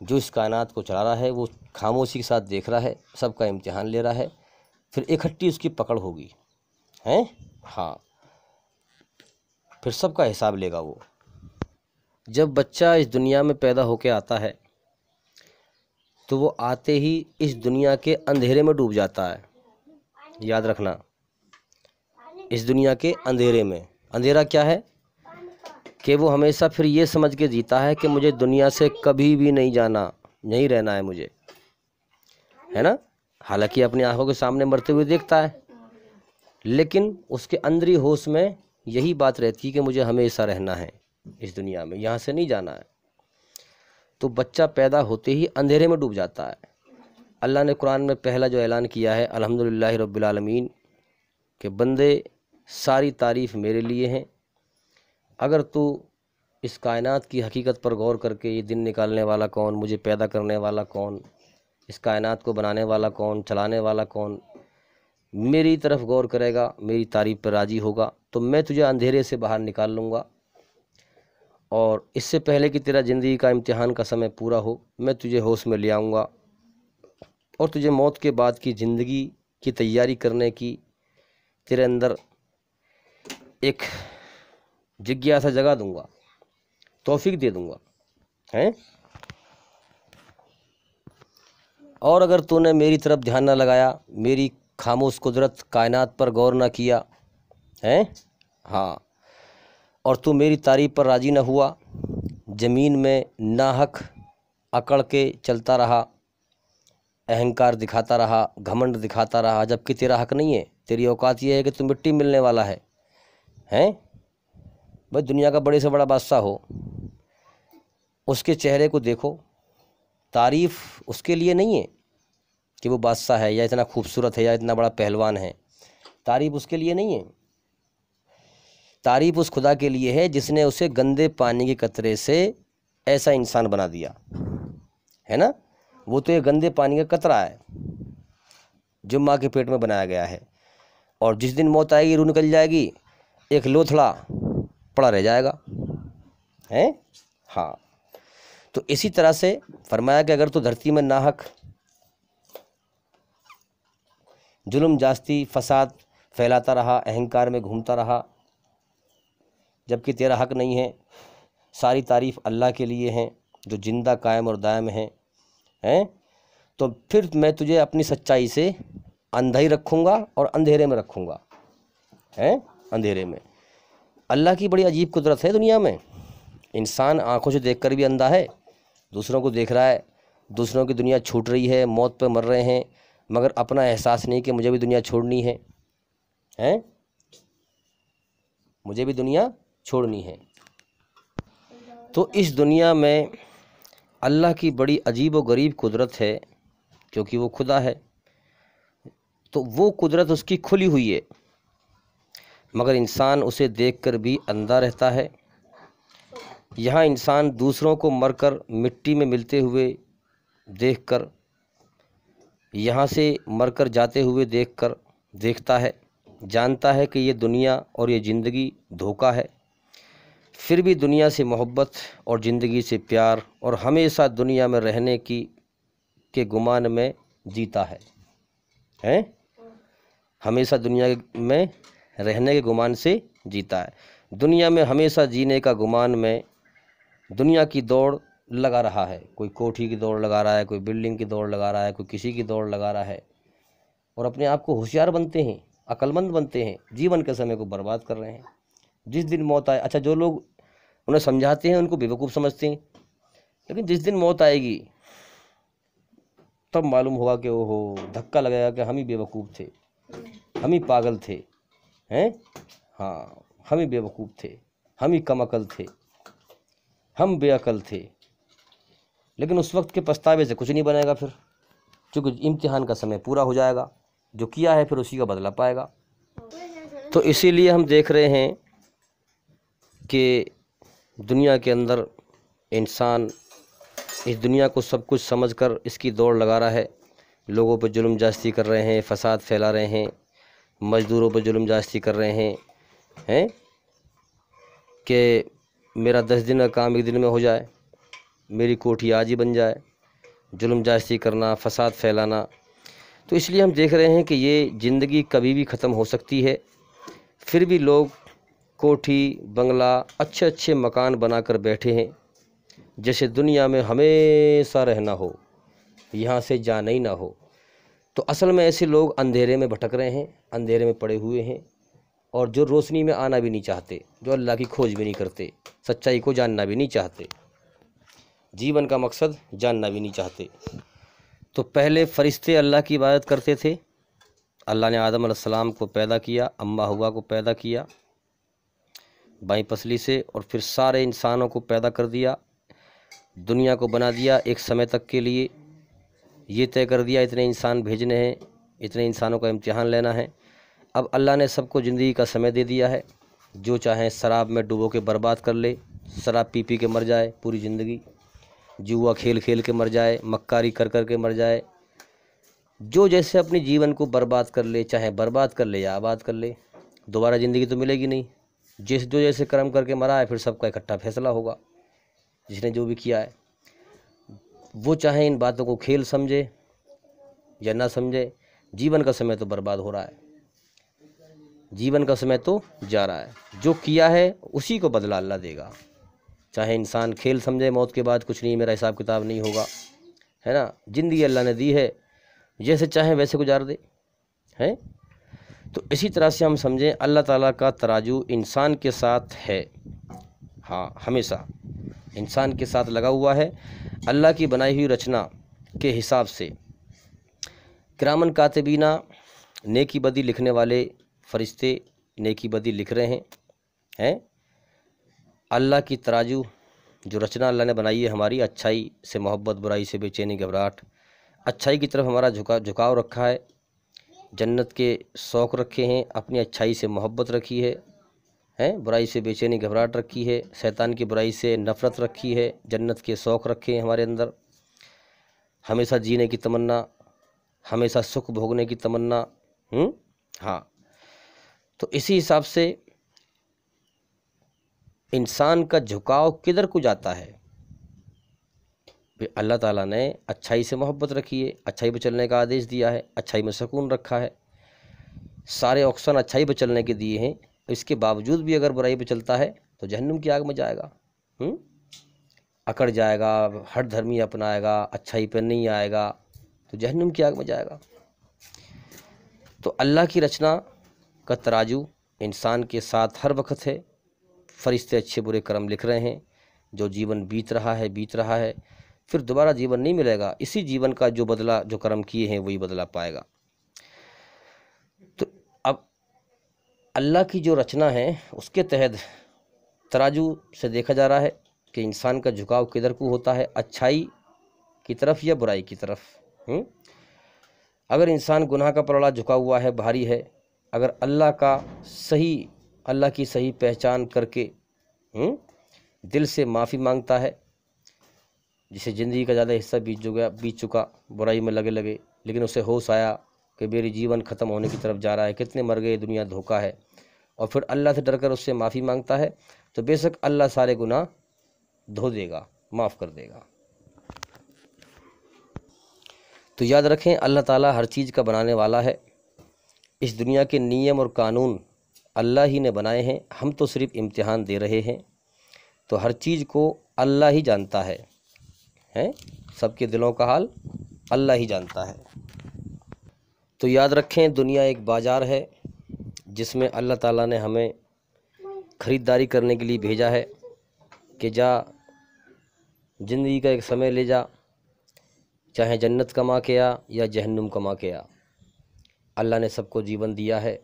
जो इस कायनात को चला रहा है वो खामोशी के साथ देख रहा है, सबका इम्तिहान ले रहा है, फिर इकट्ठी उसकी पकड़ होगी, हैं। हाँ, फिर सबका हिसाब लेगा वो। जब बच्चा इस दुनिया में पैदा होके आता है तो वो आते ही इस दुनिया के अंधेरे में डूब जाता है। याद रखना, इस दुनिया के अंधेरे में। अंधेरा क्या है कि वो हमेशा फिर ये समझ के जीता है कि मुझे दुनिया से कभी भी नहीं जाना, यहीं रहना है मुझे। है ना। हालांकि अपनी आंखों के सामने मरते हुए देखता है, लेकिन उसके अंदरी होश में यही बात रहती है कि मुझे हमेशा रहना है इस दुनिया में, यहाँ से नहीं जाना है। तो बच्चा पैदा होते ही अंधेरे में डूब जाता है। अल्लाह ने कुरान में पहला जो ऐलान किया है, अल्हम्दुलिल्लाहि रब्बिल आलमीन, कि बंदे सारी तारीफ़ मेरे लिए हैं। अगर तू इस कायनात की हकीकत पर गौर करके, ये दिन निकालने वाला कौन, मुझे पैदा करने वाला कौन, इस कायनात को बनाने वाला कौन, चलाने वाला कौन, मेरी तरफ गौर करेगा, मेरी तारीफ़ पर राज़ी होगा, तो मैं तुझे अंधेरे से बाहर निकाल लूँगा। और इससे पहले कि तेरा ज़िंदगी का इम्तिहान का समय पूरा हो, मैं तुझे होश में ले आऊँगा और तुझे मौत के बाद की ज़िंदगी की तैयारी करने की तेरे अंदर एक जिज्ञासा जगा दूँगा, तौफीक दे दूँगा, हैं। और अगर तूने मेरी तरफ ध्यान ना लगाया, मेरी खामोश कुदरत कायनात पर गौर ना किया, हैं, हाँ, और तू मेरी तारीफ़ पर राज़ी न हुआ, ज़मीन में नाहक अकड़ के चलता रहा, अहंकार दिखाता रहा, घमंड दिखाता रहा, जबकि तेरा हक नहीं है। तेरी औकात ये है कि तू मिट्टी मिलने वाला है, हैं। भाई दुनिया का बड़े से बड़ा बादशाह हो, उसके चेहरे को देखो, तारीफ़ उसके लिए नहीं है कि वो बादशाह है या इतना खूबसूरत है या इतना बड़ा पहलवान है। तारीफ़ उसके लिए नहीं है, तारीफ़ उस खुदा के लिए है जिसने उसे गंदे पानी के कतरे से ऐसा इंसान बना दिया, है ना। वो तो ये गंदे पानी का कतरा है जो माँ के पेट में बनाया गया है, और जिस दिन मौत आएगी, रूह निकल जाएगी, एक लोथड़ा पड़ा रह जाएगा, हैं, हाँ। तो इसी तरह से फरमाया कि अगर तो धरती में नाहक जुल्म जास्ती फसाद फैलाता रहा, अहंकार में घूमता रहा, जबकि तेरा हक नहीं है, सारी तारीफ़ अल्लाह के लिए हैं जो जिंदा कायम और दायम हैं, तो फिर मैं तुझे अपनी सच्चाई से अंधा ही रखूँगा और अंधेरे में रखूँगा, हैं, अंधेरे में। अल्लाह की बड़ी अजीब कुदरत है दुनिया में। इंसान आंखों से देखकर भी अंधा है, दूसरों को देख रहा है, दूसरों की दुनिया छूट रही है, मौत पे मर रहे हैं, मगर अपना एहसास नहीं कि मुझे भी दुनिया छोड़नी है, हैं, मुझे भी दुनिया छोड़नी है। तो इस दुनिया में अल्लाह की बड़ी अजीब व गरीब कुदरत है, क्योंकि वो खुदा है, तो वो कुदरत उसकी खुली हुई है, मगर इंसान उसे देखकर भी अंधा रहता है। यहाँ इंसान दूसरों को मरकर मिट्टी में मिलते हुए देखकर, यहाँ से मरकर जाते हुए देखता है, जानता है कि ये दुनिया और ये ज़िंदगी धोखा है, फिर भी दुनिया से मोहब्बत और ज़िंदगी से प्यार और हमेशा दुनिया में रहने के गुमान में जीता है, हैं, हमेशा दुनिया में रहने के गुमान से जीता है। दुनिया में हमेशा जीने का गुमान में दुनिया की दौड़ लगा रहा है, कोई कोठी की दौड़ लगा रहा है, कोई बिल्डिंग की दौड़ लगा रहा है, कोई किसी की दौड़ लगा रहा है, और अपने आप को होशियार बनते हैं, अक्लमंद बनते हैं, जीवन के समय को बर्बाद कर रहे हैं। जिस दिन मौत आए, अच्छा जो लोग उन्हें समझाते हैं उनको बेवकूफ़ समझते हैं, लेकिन जिस दिन मौत आएगी तब मालूम होगा कि ओहो, धक्का लगेगा कि हम ही बेवकूफ़ थे, हम ही पागल थे, हैं, हाँ, हम ही बेवकूफ़ थे, हम ही कम अकल थे, हम बेअकल थे। लेकिन उस वक्त के पछतावे से कुछ नहीं बनेगा फिर, क्योंकि इम्तिहान का समय पूरा हो जाएगा, जो किया है फिर उसी का बदला पाएगा। तो इसीलिए हम देख रहे हैं कि दुनिया के अंदर इंसान इस दुनिया को सब कुछ समझकर इसकी दौड़ लगा रहा है, लोगों पर जुल्म जास्ती कर रहे हैं, फसाद फैला रहे हैं, मज़दूरों पर जुल्म जास्ती कर रहे हैं कि मेरा 10 दिन का काम एक दिन में हो जाए, मेरी कोठी आज ही बन जाए, जुल्म जास्ती करना, फसाद फैलाना। तो इसलिए हम देख रहे हैं कि ये ज़िंदगी कभी भी ख़त्म हो सकती है, फिर भी लोग कोठी बंगला अच्छे अच्छे मकान बनाकर बैठे हैं, जैसे दुनिया में हमेशा रहना हो, यहाँ से जाना ही ना हो। तो असल में ऐसे लोग अंधेरे में भटक रहे हैं, अंधेरे में पड़े हुए हैं, और जो रोशनी में आना भी नहीं चाहते, जो अल्लाह की खोज भी नहीं करते, सच्चाई को जानना भी नहीं चाहते, जीवन का मकसद जानना भी नहीं चाहते। तो पहले फरिश्ते अल्लाह की इबादत करते थे। अल्लाह ने आदम अलैहिस्सलाम को पैदा किया, अम्मा हवा को पैदा किया बाईं पसली से, और फिर सारे इंसानों को पैदा कर दिया, दुनिया को बना दिया एक समय तक के लिए। ये तय कर दिया इतने इंसान भेजने हैं, इतने इंसानों का इम्तिहान लेना है। अब अल्लाह ने सबको ज़िंदगी का समय दे दिया है। जो चाहे शराब में डुबो के बर्बाद कर ले, शराब पी पी के मर जाए पूरी ज़िंदगी, जुआ खेल खेल के मर जाए, मक्कारी कर कर के मर जाए, जो जैसे अपनी जीवन को बर्बाद कर ले, चाहे बर्बाद कर ले या आबाद कर ले, दोबारा ज़िंदगी तो मिलेगी नहीं। जो जैसे कर्म करके मरा है, फिर सबका इकट्ठा फैसला होगा। जिसने जो भी किया है, वो चाहे इन बातों को खेल समझे या ना समझे, जीवन का समय तो बर्बाद हो रहा है, जीवन का समय तो जा रहा है। जो किया है उसी को बदला अल्लाह देगा। चाहे इंसान खेल समझे, मौत के बाद कुछ नहीं, मेरा हिसाब किताब नहीं होगा, है ना। ज़िंदगी अल्लाह ने दी है, जैसे चाहे वैसे गुजार दे, हैं। तो इसी तरह से हम समझें अल्लाह ताला का तराजू इंसान के साथ है, हाँ, हमेशा इंसान के साथ लगा हुआ है। अल्लाह की बनाई हुई रचना के हिसाब से किरामन कातिबीना, नेकी बदी लिखने वाले फरिश्ते नेकी बदी लिख रहे हैं। अल्लाह की तराजू जो रचना अल्लाह ने बनाई है हमारी, अच्छाई से मोहब्बत, बुराई से बेचैनी घबराहट, अच्छाई की तरफ हमारा झुकाव रखा है, जन्नत के शौक़ रखे हैं, अपनी अच्छाई से मोहब्बत रखी है, बुराई से बेचैनी घबराहट रखी है, शैतान की बुराई से नफ़रत रखी है, जन्नत के शौक़ रखे हैं हमारे अंदर, हमेशा जीने की तमन्ना, हमेशा सुख भोगने की तमन्ना। हाँ, तो इसी हिसाब से इंसान का झुकाव किधर को जाता है। अल्लाह ताला ने अच्छाई से मोहब्बत रखी है, अच्छाई पर चलने का आदेश दिया है, अच्छाई में सुकून रखा है, सारे ऑप्शन अच्छाई पर चलने के दिए हैं। इसके बावजूद भी अगर बुराई पर चलता है तो जहन्नुम की आग में जाएगा, अकड़ जाएगा, हठ धर्मी अपनाएगा, अच्छाई पर नहीं आएगा तो जहन्नुम की आग में जाएगा। तो अल्लाह की रचना का तराजू इंसान के साथ हर वक्त है। फरिश्ते अच्छे बुरे कर्म लिख रहे हैं। जो जीवन बीत रहा है, फिर दोबारा जीवन नहीं मिलेगा। इसी जीवन का जो बदला, जो कर्म किए हैं वही बदला पाएगा। तो अब अल्लाह की जो रचना है उसके तहत तराजू से देखा जा रहा है कि इंसान का झुकाव किधर को होता है, अच्छाई की तरफ या बुराई की तरफ। अगर इंसान गुनाह का पलड़ा झुका हुआ है, भारी है, अगर अल्लाह की सही पहचान करके दिल से माफ़ी मांगता है, जिसे ज़िंदगी का ज़्यादा हिस्सा बीत चुका बुराई में लगे लेकिन उसे होश आया कि मेरी जीवन ख़त्म होने की तरफ जा रहा है, कितने मर गए, दुनिया धोखा है, और फिर अल्लाह से डरकर उससे माफ़ी मांगता है, तो बेशक अल्लाह सारे गुनाह धो देगा, माफ़ कर देगा। तो याद रखें, अल्लाह ताला हर चीज़ का बनाने वाला है। इस दुनिया के नियम और कानून अल्लाह ही ने बनाए हैं, हम तो सिर्फ इम्तिहान दे रहे हैं। तो हर चीज़ को अल्लाह ही जानता है, सबके दिलों का हाल अल्लाह ही जानता है। तो याद रखें, दुनिया एक बाज़ार है जिसमें अल्लाह ताला ने हमें ख़रीदारी करने के लिए भेजा है कि जा ज़िंदगी का एक समय ले जा, चाहे जन्नत कमा के आ या जहन्नुम कमा के आ। अल्लाह ने सबको जीवन दिया है।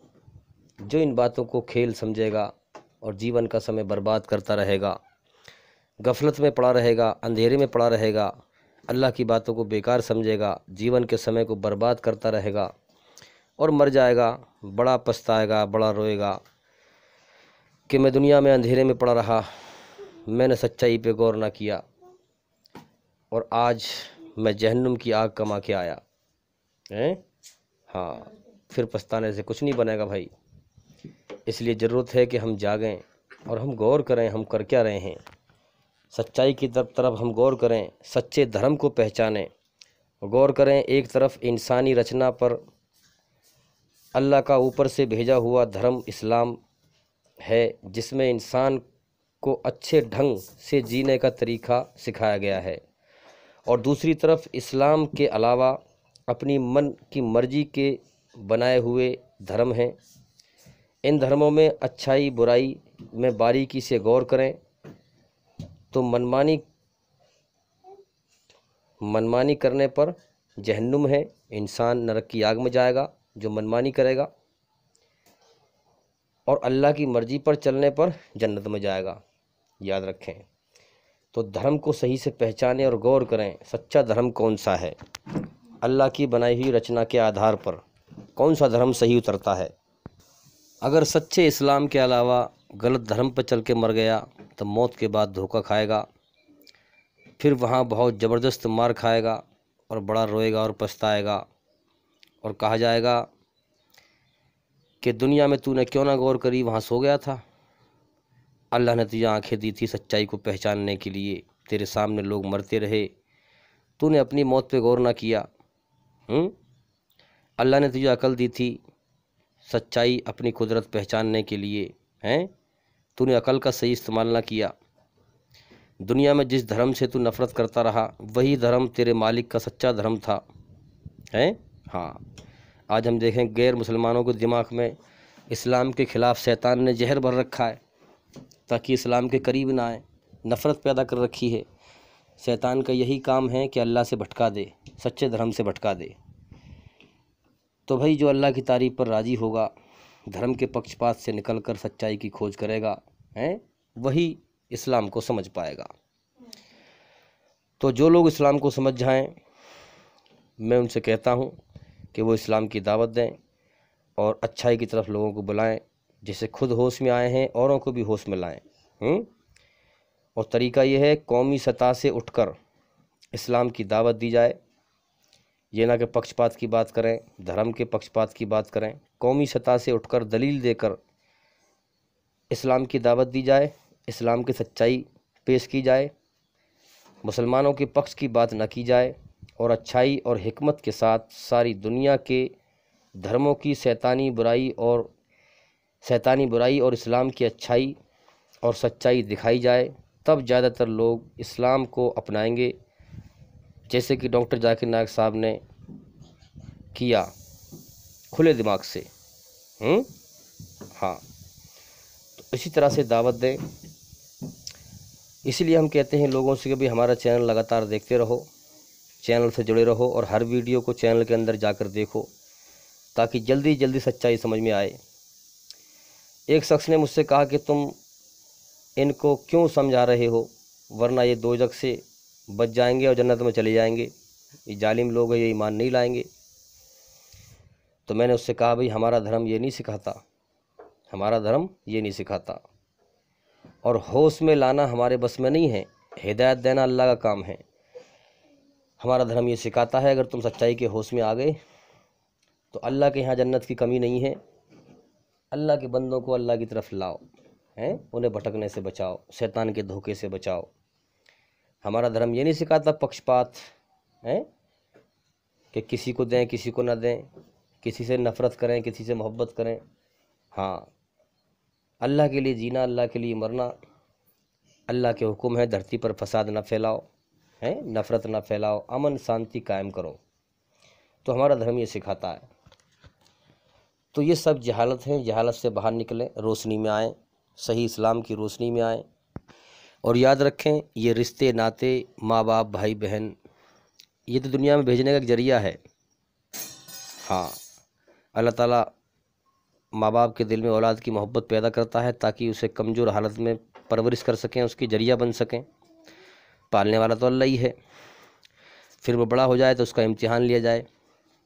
जो इन बातों को खेल समझेगा और जीवन का समय बर्बाद करता रहेगा, गफलत में पड़ा रहेगा, अंधेरे में पड़ा रहेगा, अल्लाह की बातों को बेकार समझेगा, जीवन के समय को बर्बाद करता रहेगा और मर जाएगा, बड़ा पछताएगा, बड़ा रोएगा कि मैं दुनिया में अंधेरे में पड़ा रहा, मैंने सच्चाई पे गौर ना किया और आज मैं जहन्नुम की आग कमा के आया। हाँ, फिर पछताने से कुछ नहीं बनेगा भाई। इसलिए ज़रूरत है कि हम जागें और हम गौर करें हम कर क्या रहे हैं। सच्चाई की तरफ हम गौर करें, सच्चे धर्म को पहचानें, गौर करें एक तरफ इंसानी रचना पर अल्लाह का ऊपर से भेजा हुआ धर्म इस्लाम है, जिसमें इंसान को अच्छे ढंग से जीने का तरीक़ा सिखाया गया है, और दूसरी तरफ इस्लाम के अलावा अपनी मन की मर्जी के बनाए हुए धर्म हैं। इन धर्मों में अच्छाई बुराई में बारीकी से गौर करें तो मनमानी करने पर जहन्नुम है, इंसान नरक की आग में जाएगा जो मनमानी करेगा, और अल्लाह की मर्ज़ी पर चलने पर जन्नत में जाएगा। याद रखें। तो धर्म को सही से पहचानें और गौर करें, सच्चा धर्म कौन सा है। अल्लाह की बनाई हुई रचना के आधार पर कौन सा धर्म सही उतरता है। अगर सच्चे इस्लाम के अलावा गलत धर्म पर चल के मर गया तो मौत के बाद धोखा खाएगा, फिर वहाँ बहुत ज़बरदस्त मार खाएगा और बड़ा रोएगा और पछताएगा, और कहा जाएगा कि दुनिया में तूने क्यों ना गौर करी, वहाँ सो गया था। अल्लाह ने तुझे आंखें दी थी सच्चाई को पहचानने के लिए, तेरे सामने लोग मरते रहे, तूने अपनी मौत पे गौर ना किया। अल्लाह ने तुझे अकल दी थी सच्चाई अपनी कुदरत पहचानने के लिए, हैं, तूने अकल का सही इस्तेमाल ना किया। दुनिया में जिस धर्म से तू नफ़रत करता रहा वही धर्म तेरे मालिक का सच्चा धर्म था, हैं। हाँ, आज हम देखें गैर मुसलमानों के दिमाग में इस्लाम के ख़िलाफ़ शैतान ने जहर भर रखा है ताकि इस्लाम के करीब ना आए, नफ़रत पैदा कर रखी है। शैतान का यही काम है कि अल्लाह से भटका दे, सच्चे धर्म से भटका दे। तो भाई जो अल्लाह की तारीफ़ पर राज़ी होगा, धर्म के पक्षपात से निकलकर सच्चाई की खोज करेगा, हैं, वही इस्लाम को समझ पाएगा। तो जो लोग इस्लाम को समझ जाएं, मैं उनसे कहता हूं कि वो इस्लाम की दावत दें और अच्छाई की तरफ लोगों को बुलाएं, जिससे खुद होश में आए हैं औरों को भी होश में लाएं। और तरीका ये है, कौमी सतह से उठकर इस्लाम की दावत दी जाए। ये ना कि पक्षपात की बात करें, धर्म के पक्षपात की बात करें। कौमी सतह से उठकर दलील देकर इस्लाम की दावत दी जाए, इस्लाम की सच्चाई पेश की जाए, मुसलमानों के पक्ष की बात न की जाए, और अच्छाई और हिकमत के साथ सारी दुनिया के धर्मों की शैतानी बुराई और इस्लाम की अच्छाई और सच्चाई दिखाई जाए। तब ज़्यादातर लोग इस्लाम को अपनाएंगे, जैसे कि डॉक्टर जाकिर नायक साहब ने किया खुले दिमाग से। हाँ, तो इसी तरह से दावत दें। इसीलिए हम कहते हैं लोगों से कि भाई हमारा चैनल लगातार देखते रहो, चैनल से जुड़े रहो और हर वीडियो को चैनल के अंदर जाकर देखो ताकि जल्दी जल्दी सच्चाई समझ में आए। एक शख्स ने मुझसे कहा कि तुम इनको क्यों समझा रहे हो, वरना ये दोजख से बच जाएंगे और जन्नत में चले जाएंगे। ये जालिम लोग हैं, ये ईमान नहीं लाएंगे। तो मैंने उससे कहा भाई हमारा धर्म ये नहीं सिखाता, हमारा धर्म ये नहीं सिखाता, और होश में लाना हमारे बस में नहीं है, हिदायत देना अल्लाह का काम है। हमारा धर्म ये सिखाता है अगर तुम सच्चाई के होश में आ गए तो अल्लाह के यहाँ जन्नत की कमी नहीं है। अल्लाह के बंदों को अल्लाह की तरफ लाओ, हैं, उन्हें भटकने से बचाओ, शैतान के धोखे से बचाओ। हमारा धर्म ये नहीं सिखाता पक्षपात, हैं, कि किसी को दें किसी को ना दें, किसी से नफ़रत करें किसी से मोहब्बत करें। हाँ, अल्लाह के लिए जीना, अल्लाह के लिए मरना, अल्लाह के हुक्म है धरती पर फसाद ना फैलाओ, हैं, नफ़रत ना फैलाओ, अमन शांति कायम करो। तो हमारा धर्म ये सिखाता है। तो ये सब जहालत है, जहालत से बाहर निकलें, रोशनी में आएँ, सही इस्लाम की रोशनी में आएँ। और याद रखें ये रिश्ते नाते, माँ बाप भाई बहन, ये तो दुनिया में भेजने का एक जरिया है। हाँ, अल्लाह ताला माँ बाप के दिल में औलाद की मोहब्बत पैदा करता है ताकि उसे कमज़ोर हालत में परवरिश कर सकें, उसकी जरिया बन सकें। पालने वाला तो अल्लाह ही है। फिर वो बड़ा हो जाए तो उसका इम्तिहान लिया जाए,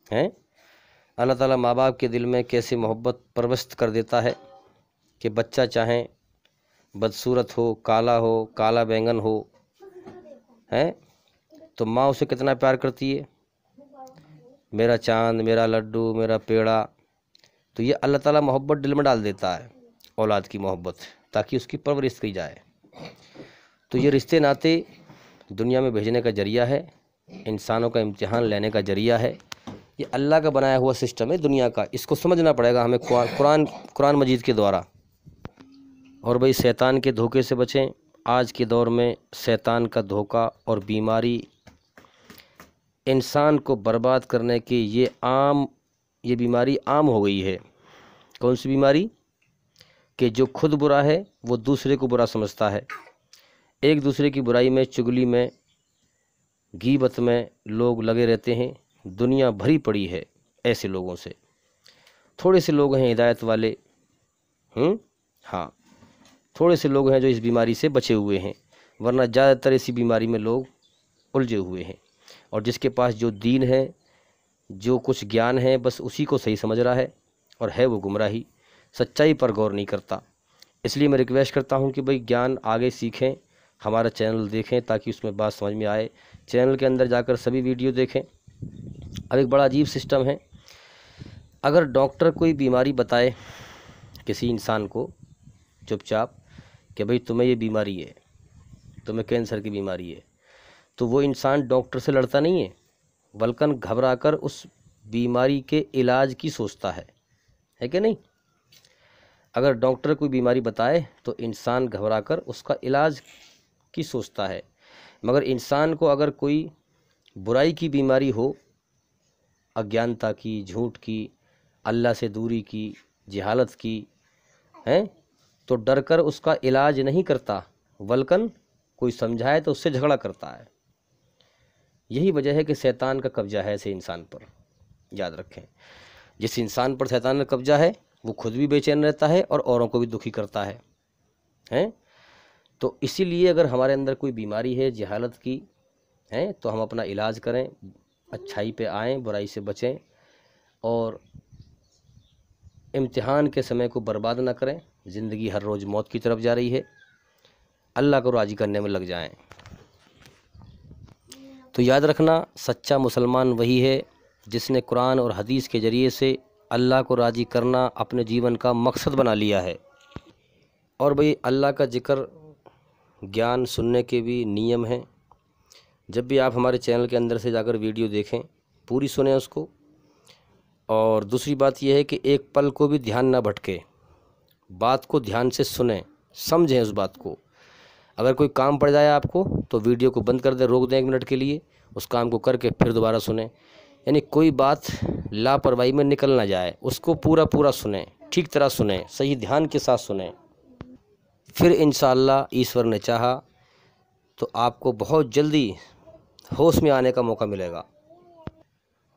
हैं। अल्लाह ताला माँ बाप के दिल में कैसे मोहब्बत परवस्त कर देता है कि बच्चा चाहे बदसूरत हो, काला बैंगन हो, हैं, तो माँ उसे कितना प्यार करती है, मेरा चांद, मेरा लड्डू, मेरा पेड़ा। तो ये अल्लाह ताला मोहब्बत दिल में डाल देता है, औलाद की मोहब्बत, ताकि उसकी परवरिश की जाए। तो ये रिश्ते नाते दुनिया में भेजने का जरिया है, इंसानों का इम्तिहान लेने का जरिया है। ये अल्लाह का बनाया हुआ सिस्टम है दुनिया का, इसको समझना पड़ेगा हमें कुरान मजीद के द्वारा। और भाई शैतान के धोखे से बचें। आज के दौर में शैतान का धोखा और बीमारी इंसान को बर्बाद करने की ये बीमारी आम हो गई है। कौन सी बीमारी? कि जो खुद बुरा है वो दूसरे को बुरा समझता है। एक दूसरे की बुराई में, चुगली में, गीबत में लोग लगे रहते हैं, दुनिया भरी पड़ी है ऐसे लोगों से। थोड़े से लोग हैं हिदायत वाले, हाँ, थोड़े से लोग हैं जो इस बीमारी से बचे हुए हैं, वरना ज़्यादातर इसी बीमारी में लोग उलझे हुए हैं। और जिसके पास जो दीन है, जो कुछ ज्ञान है, बस उसी को सही समझ रहा है, और है वो गुमराही, सच्चाई पर गौर नहीं करता। इसलिए मैं रिक्वेस्ट करता हूँ कि भाई ज्ञान आगे सीखें, हमारा चैनल देखें ताकि उसमें बात समझ में आए। चैनल के अंदर जाकर सभी वीडियो देखें। अब एक बड़ा अजीब सिस्टम है, अगर डॉक्टर कोई बीमारी बताए किसी इंसान को चुपचाप कि भाई तुम्हें ये बीमारी है, तुम्हें कैंसर की बीमारी है, तो वो इंसान डॉक्टर से लड़ता नहीं है, बल्कि घबराकर उस बीमारी के इलाज की सोचता है कि नहीं? अगर डॉक्टर कोई बीमारी बताए तो इंसान घबराकर उसका इलाज की सोचता है। मगर इंसान को अगर कोई बुराई की बीमारी हो, अज्ञानता की, झूठ की, अल्लाह से दूरी की, जहालत की, हैं, तो डरकर उसका इलाज नहीं करता, बल्कि कोई समझाए तो उससे झगड़ा करता है। यही वजह है कि शैतान का कब्जा है ऐसे इंसान पर। याद रखें, जिस इंसान पर शैतान का कब्जा है वो खुद भी बेचैन रहता है और औरों को भी दुखी करता है, हैं? तो इसीलिए अगर हमारे अंदर कोई बीमारी है जहालत की, हैं, तो हम अपना इलाज करें, अच्छाई पे आएँ, बुराई से बचें, और इम्तिहान के समय को बर्बाद ना करें। ज़िंदगी हर रोज़ मौत की तरफ जा रही है, अल्लाह को राज़ी करने में लग जाएं। तो याद रखना, सच्चा मुसलमान वही है जिसने कुरान और हदीस के ज़रिए से अल्लाह को राज़ी करना अपने जीवन का मकसद बना लिया है। और भाई अल्लाह का ज़िक्र, ज्ञान सुनने के भी नियम हैं। जब भी आप हमारे चैनल के अंदर से जाकर वीडियो देखें, पूरी सुनें उसको। और दूसरी बात यह है कि एक पल को भी ध्यान ना भटके, बात को ध्यान से सुनें, समझें उस बात को। अगर कोई काम पड़ जाए आपको तो वीडियो को बंद कर दें, रोक दें 1 मिनट के लिए, उस काम को करके फिर दोबारा सुनें। यानी कोई बात लापरवाही में निकल ना जाए, उसको पूरा सुनें, ठीक तरह सुनें, सही ध्यान के साथ सुनें। फिर इंशाअल्लाह ईश्वर ने चाहा तो आपको बहुत जल्दी होश में आने का मौका मिलेगा।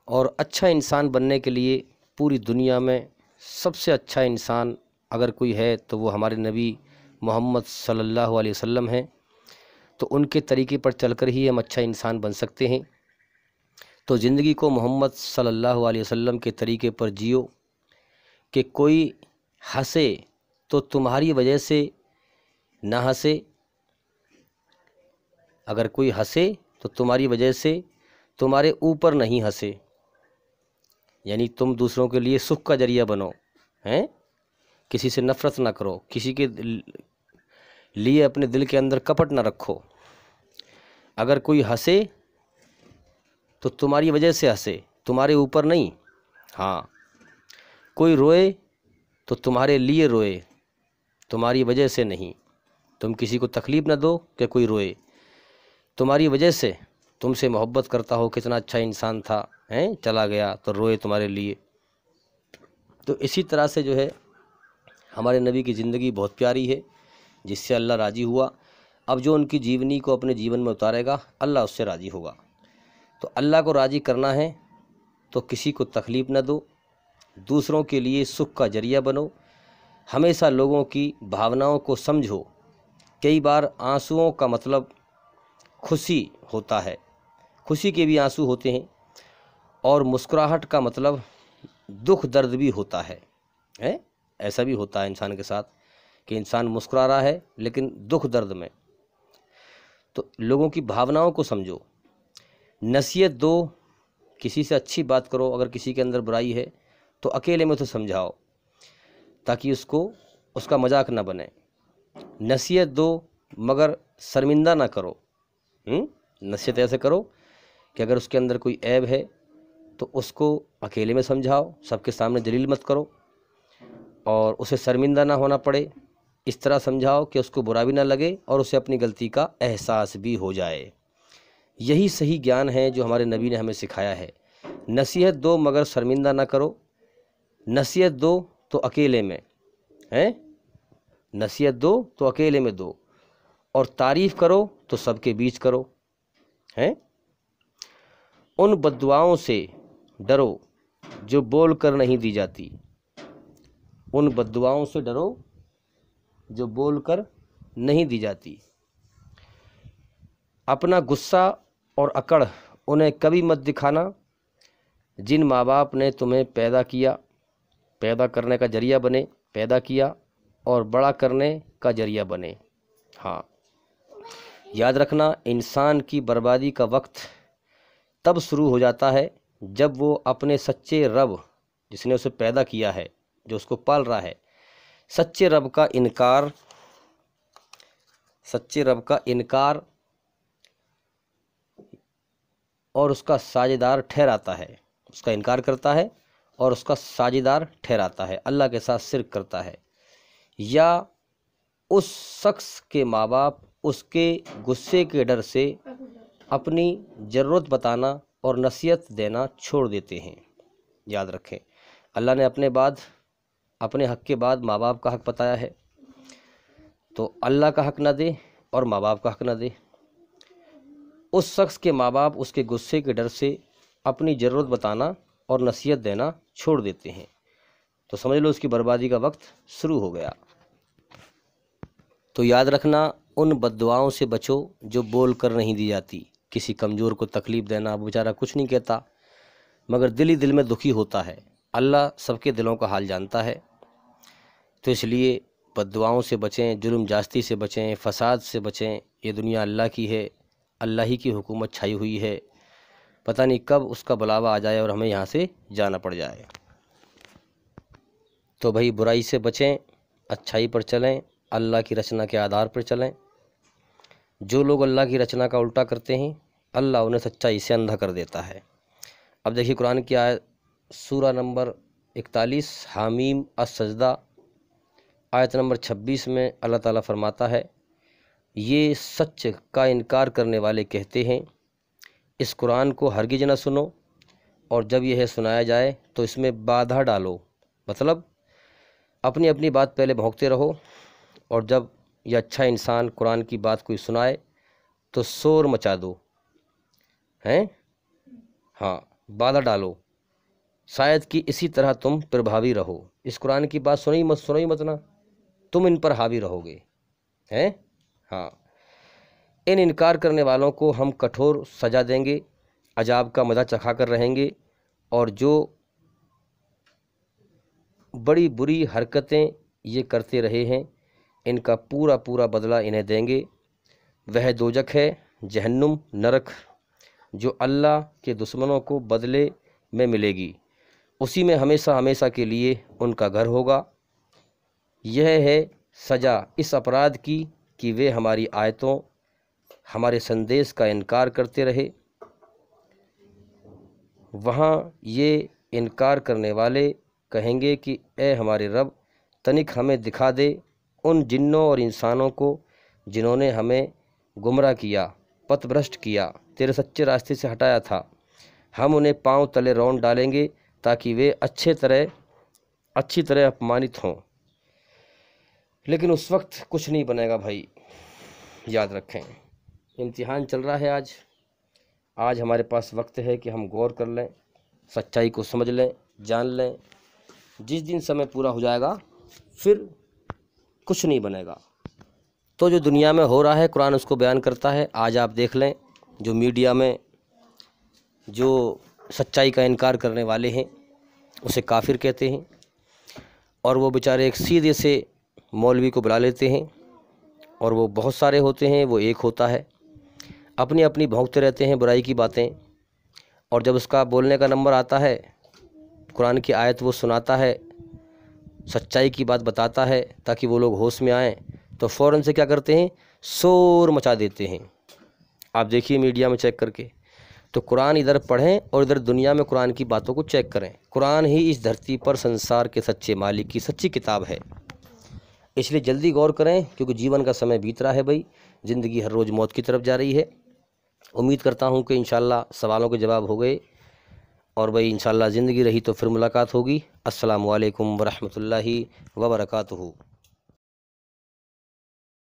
और अच्छा इंसान बनने के लिए पूरी दुनिया में सबसे अच्छा इंसान अगर कोई है तो वो हमारे नबी मोहम्मद सल्लल्लाहु अलैहि वसल्लम हैं। तो उनके तरीके पर चलकर ही हम अच्छा इंसान बन सकते हैं। तो ज़िंदगी को मोहम्मद सल्लल्लाहु अलैहि वसल्लम के तरीके पर जियो कि कोई हंसे तो तुम्हारी वजह से ना हंसे, अगर कोई हंसे तो तुम्हारी वजह से तुम्हारे ऊपर नहीं हंसे। यानी तुम दूसरों के लिए सुख का जरिया बनो, हैं? किसी से नफ़रत ना करो, किसी के लिए अपने दिल के अंदर कपट ना रखो। अगर कोई हंसे तो तुम्हारी वजह से हंसे, तुम्हारे ऊपर नहीं। हाँ, कोई रोए तो तुम्हारे लिए रोए, तुम्हारी वजह से नहीं। तुम किसी को तकलीफ़ ना दो कि कोई रोए, तुम्हारी वजह से, तुमसे मोहब्बत करता हो, कितना अच्छा इंसान था, हैं, चला गया तो रोए तुम्हारे लिए। तो इसी तरह से जो है हमारे नबी की ज़िंदगी बहुत प्यारी है, जिससे अल्लाह राज़ी हुआ। अब जो उनकी जीवनी को अपने जीवन में उतारेगा, अल्लाह उससे राज़ी होगा। तो अल्लाह को राज़ी करना है तो किसी को तकलीफ़ न दो, दूसरों के लिए सुख का जरिया बनो, हमेशा लोगों की भावनाओं को समझो। कई बार आंसुओं का मतलब खुशी होता है, खुशी के भी आंसू होते हैं, और मुस्कुराहट का मतलब दुख दर्द भी होता है। ऐसा भी होता है इंसान के साथ कि इंसान मुस्कुरा रहा है लेकिन दुख दर्द में। तो लोगों की भावनाओं को समझो, नसीहत दो, किसी से अच्छी बात करो। अगर किसी के अंदर बुराई है तो अकेले में तो समझाओ ताकि उसका मजाक ना बने। नसीहत दो मगर शर्मिंदा ना करो। नसीहत ऐसे करो कि अगर उसके अंदर कोई ऐब है तो उसको अकेले में समझाओ, सबके सामने जलील मत करो, और उसे शर्मिंदा ना होना पड़े। इस तरह समझाओ कि उसको बुरा भी ना लगे और उसे अपनी गलती का एहसास भी हो जाए। यही सही ज्ञान है जो हमारे नबी ने हमें सिखाया है। नसीहत दो मगर शर्मिंदा ना करो, नसीहत दो तो अकेले में, हैं? नसीहत दो तो अकेले में दो, और तारीफ़ करो तो सबके बीच करो, हैं? उन बद्दुआओं से डरो जो बोल कर नहीं दी जाती। उन बद्दुआओं से डरो जो बोल कर नहीं दी जाती। अपना गुस्सा और अकड़ उन्हें कभी मत दिखाना जिन माँ बाप ने तुम्हें पैदा किया, पैदा करने का जरिया बने, पैदा किया और बड़ा करने का जरिया बने। हाँ, याद रखना, इंसान की बर्बादी का वक्त तब शुरू हो जाता है जब वो अपने सच्चे रब, जिसने उसे पैदा किया है, जो उसको पाल रहा है, सच्चे रब का इनकार और उसका साझेदार ठहराता है। उसका इनकार करता है और उसका साझेदार ठहराता है, अल्लाह के साथ शिर्क करता है। या उस शख्स के माँ बाप उसके गुस्से के डर से अपनी ज़रूरत बताना और नसीहत देना छोड़ देते हैं। याद रखें, अल्लाह ने अपने हक़ के बाद माँ बाप का हक़ बताया है, तो अल्लाह का हक़ ना दे और माँ बाप का हक़ ना दे। उस शख्स के माँ बाप उसके गुस्से के डर से अपनी ज़रूरत बताना और नसीहत देना छोड़ देते हैं, तो समझ लो उसकी बर्बादी का वक्त शुरू हो गया। तो याद रखना, उन बद्दुआओं से बचो जो बोल कर नहीं दी जाती। किसी कमज़ोर को तकलीफ़ देना, वो बेचारा कुछ नहीं कहता मगर दिल ही दिल में दुखी होता है। अल्लाह सबके दिलों का हाल जानता है, तो इसलिए बद्दुआओं से बचें, जुल्म जास्ती से बचें, फसाद से बचें। ये दुनिया अल्लाह की है, अल्लाह ही की हुकूमत छाई हुई है। पता नहीं कब उसका बुलावा आ जाए और हमें यहाँ से जाना पड़ जाए। तो भाई, बुराई से बचें, अच्छाई पर चलें, अल्लाह की रचना के आधार पर चलें। जो लोग अल्लाह की रचना का उल्टा करते हैं, अल्लाह उन्हें सच्चाई से अंधा कर देता है। अब देखिए कुरान की आयत, सूरा नंबर 41 हामीम अस-सजदा, आयत नंबर 26 में अल्लाह ताला फरमाता है, ये सच का इनकार करने वाले कहते हैं, इस कुरान को हरगिज़ न सुनो, और जब यह सुनाया जाए तो इसमें बाधा डालो। मतलब अपनी अपनी बात पहले भोंकते रहो, और जब यह अच्छा इंसान कुरान की बात कोई सुनाए तो शोर मचा दो, हैं? हाँ, बाधा डालो, शायद कि इसी तरह तुम प्रभावी रहो। इस कुरान की बात सुनो ही मत ना, तुम इन पर हावी रहोगे, हैं? हाँ, इन इनकार करने वालों को हम कठोर सज़ा देंगे, अजाब का मज़ा चखा कर रहेंगे, और जो बड़ी बुरी हरकतें ये करते रहे हैं, इनका पूरा पूरा बदला इन्हें देंगे। वह दोजख है, जहन्नुम, नरक, जो अल्लाह के दुश्मनों को बदले में मिलेगी। उसी में हमेशा हमेशा के लिए उनका घर होगा। यह है सज़ा इस अपराध की कि वे हमारी आयतों, हमारे संदेश का इनकार करते रहे। वहाँ ये इनकार करने वाले कहेंगे कि ए हमारे रब, तनिक हमें दिखा दे उन जिन्नों और इंसानों को जिन्होंने हमें गुमराह किया, पथभ्रष्ट किया, तेरे सच्चे रास्ते से हटाया था। हम उन्हें पांव तले रौंद डालेंगे ताकि वे अच्छी तरह अपमानित हों। लेकिन उस वक्त कुछ नहीं बनेगा भाई, याद रखें। इम्तिहान चल रहा है आज हमारे पास वक्त है कि हम गौर कर लें, सच्चाई को समझ लें, जान लें। जिस दिन समय पूरा हो जाएगा फिर कुछ नहीं बनेगा। तो जो दुनिया में हो रहा है, कुरान उसको बयान करता है। आज आप देख लें, जो मीडिया में जो सच्चाई का इनकार करने वाले हैं उसे काफिर कहते हैं, और वो बेचारे एक सीधे से मौलवी को बुला लेते हैं, और वो बहुत सारे होते हैं, वो एक होता है, अपनी अपनी भौंकते रहते हैं बुराई की बातें। और जब उसका बोलने का नंबर आता है, कुरान की आयत वो सुनाता है, सच्चाई की बात बताता है ताकि वो लोग होश में आएँ, तो फ़ौरन से क्या करते हैं, शोर मचा देते हैं। आप देखिए मीडिया में चेक करके। तो कुरान इधर पढ़ें और इधर दुनिया में कुरान की बातों को चेक करें। कुरान ही इस धरती पर संसार के सच्चे मालिक की सच्ची किताब है, इसलिए जल्दी गौर करें, क्योंकि जीवन का समय बीत रहा है भाई, ज़िंदगी हर रोज़ मौत की तरफ जा रही है। उम्मीद करता हूँ कि इंशाल्लाह सवालों के जवाब हो गए, और भाई इंशाल्लाह ज़िंदगी रही तो फिर मुलाकात होगी। अस्सलामु अलैकुम वरहमतुल्लाहि वबरकातुहू।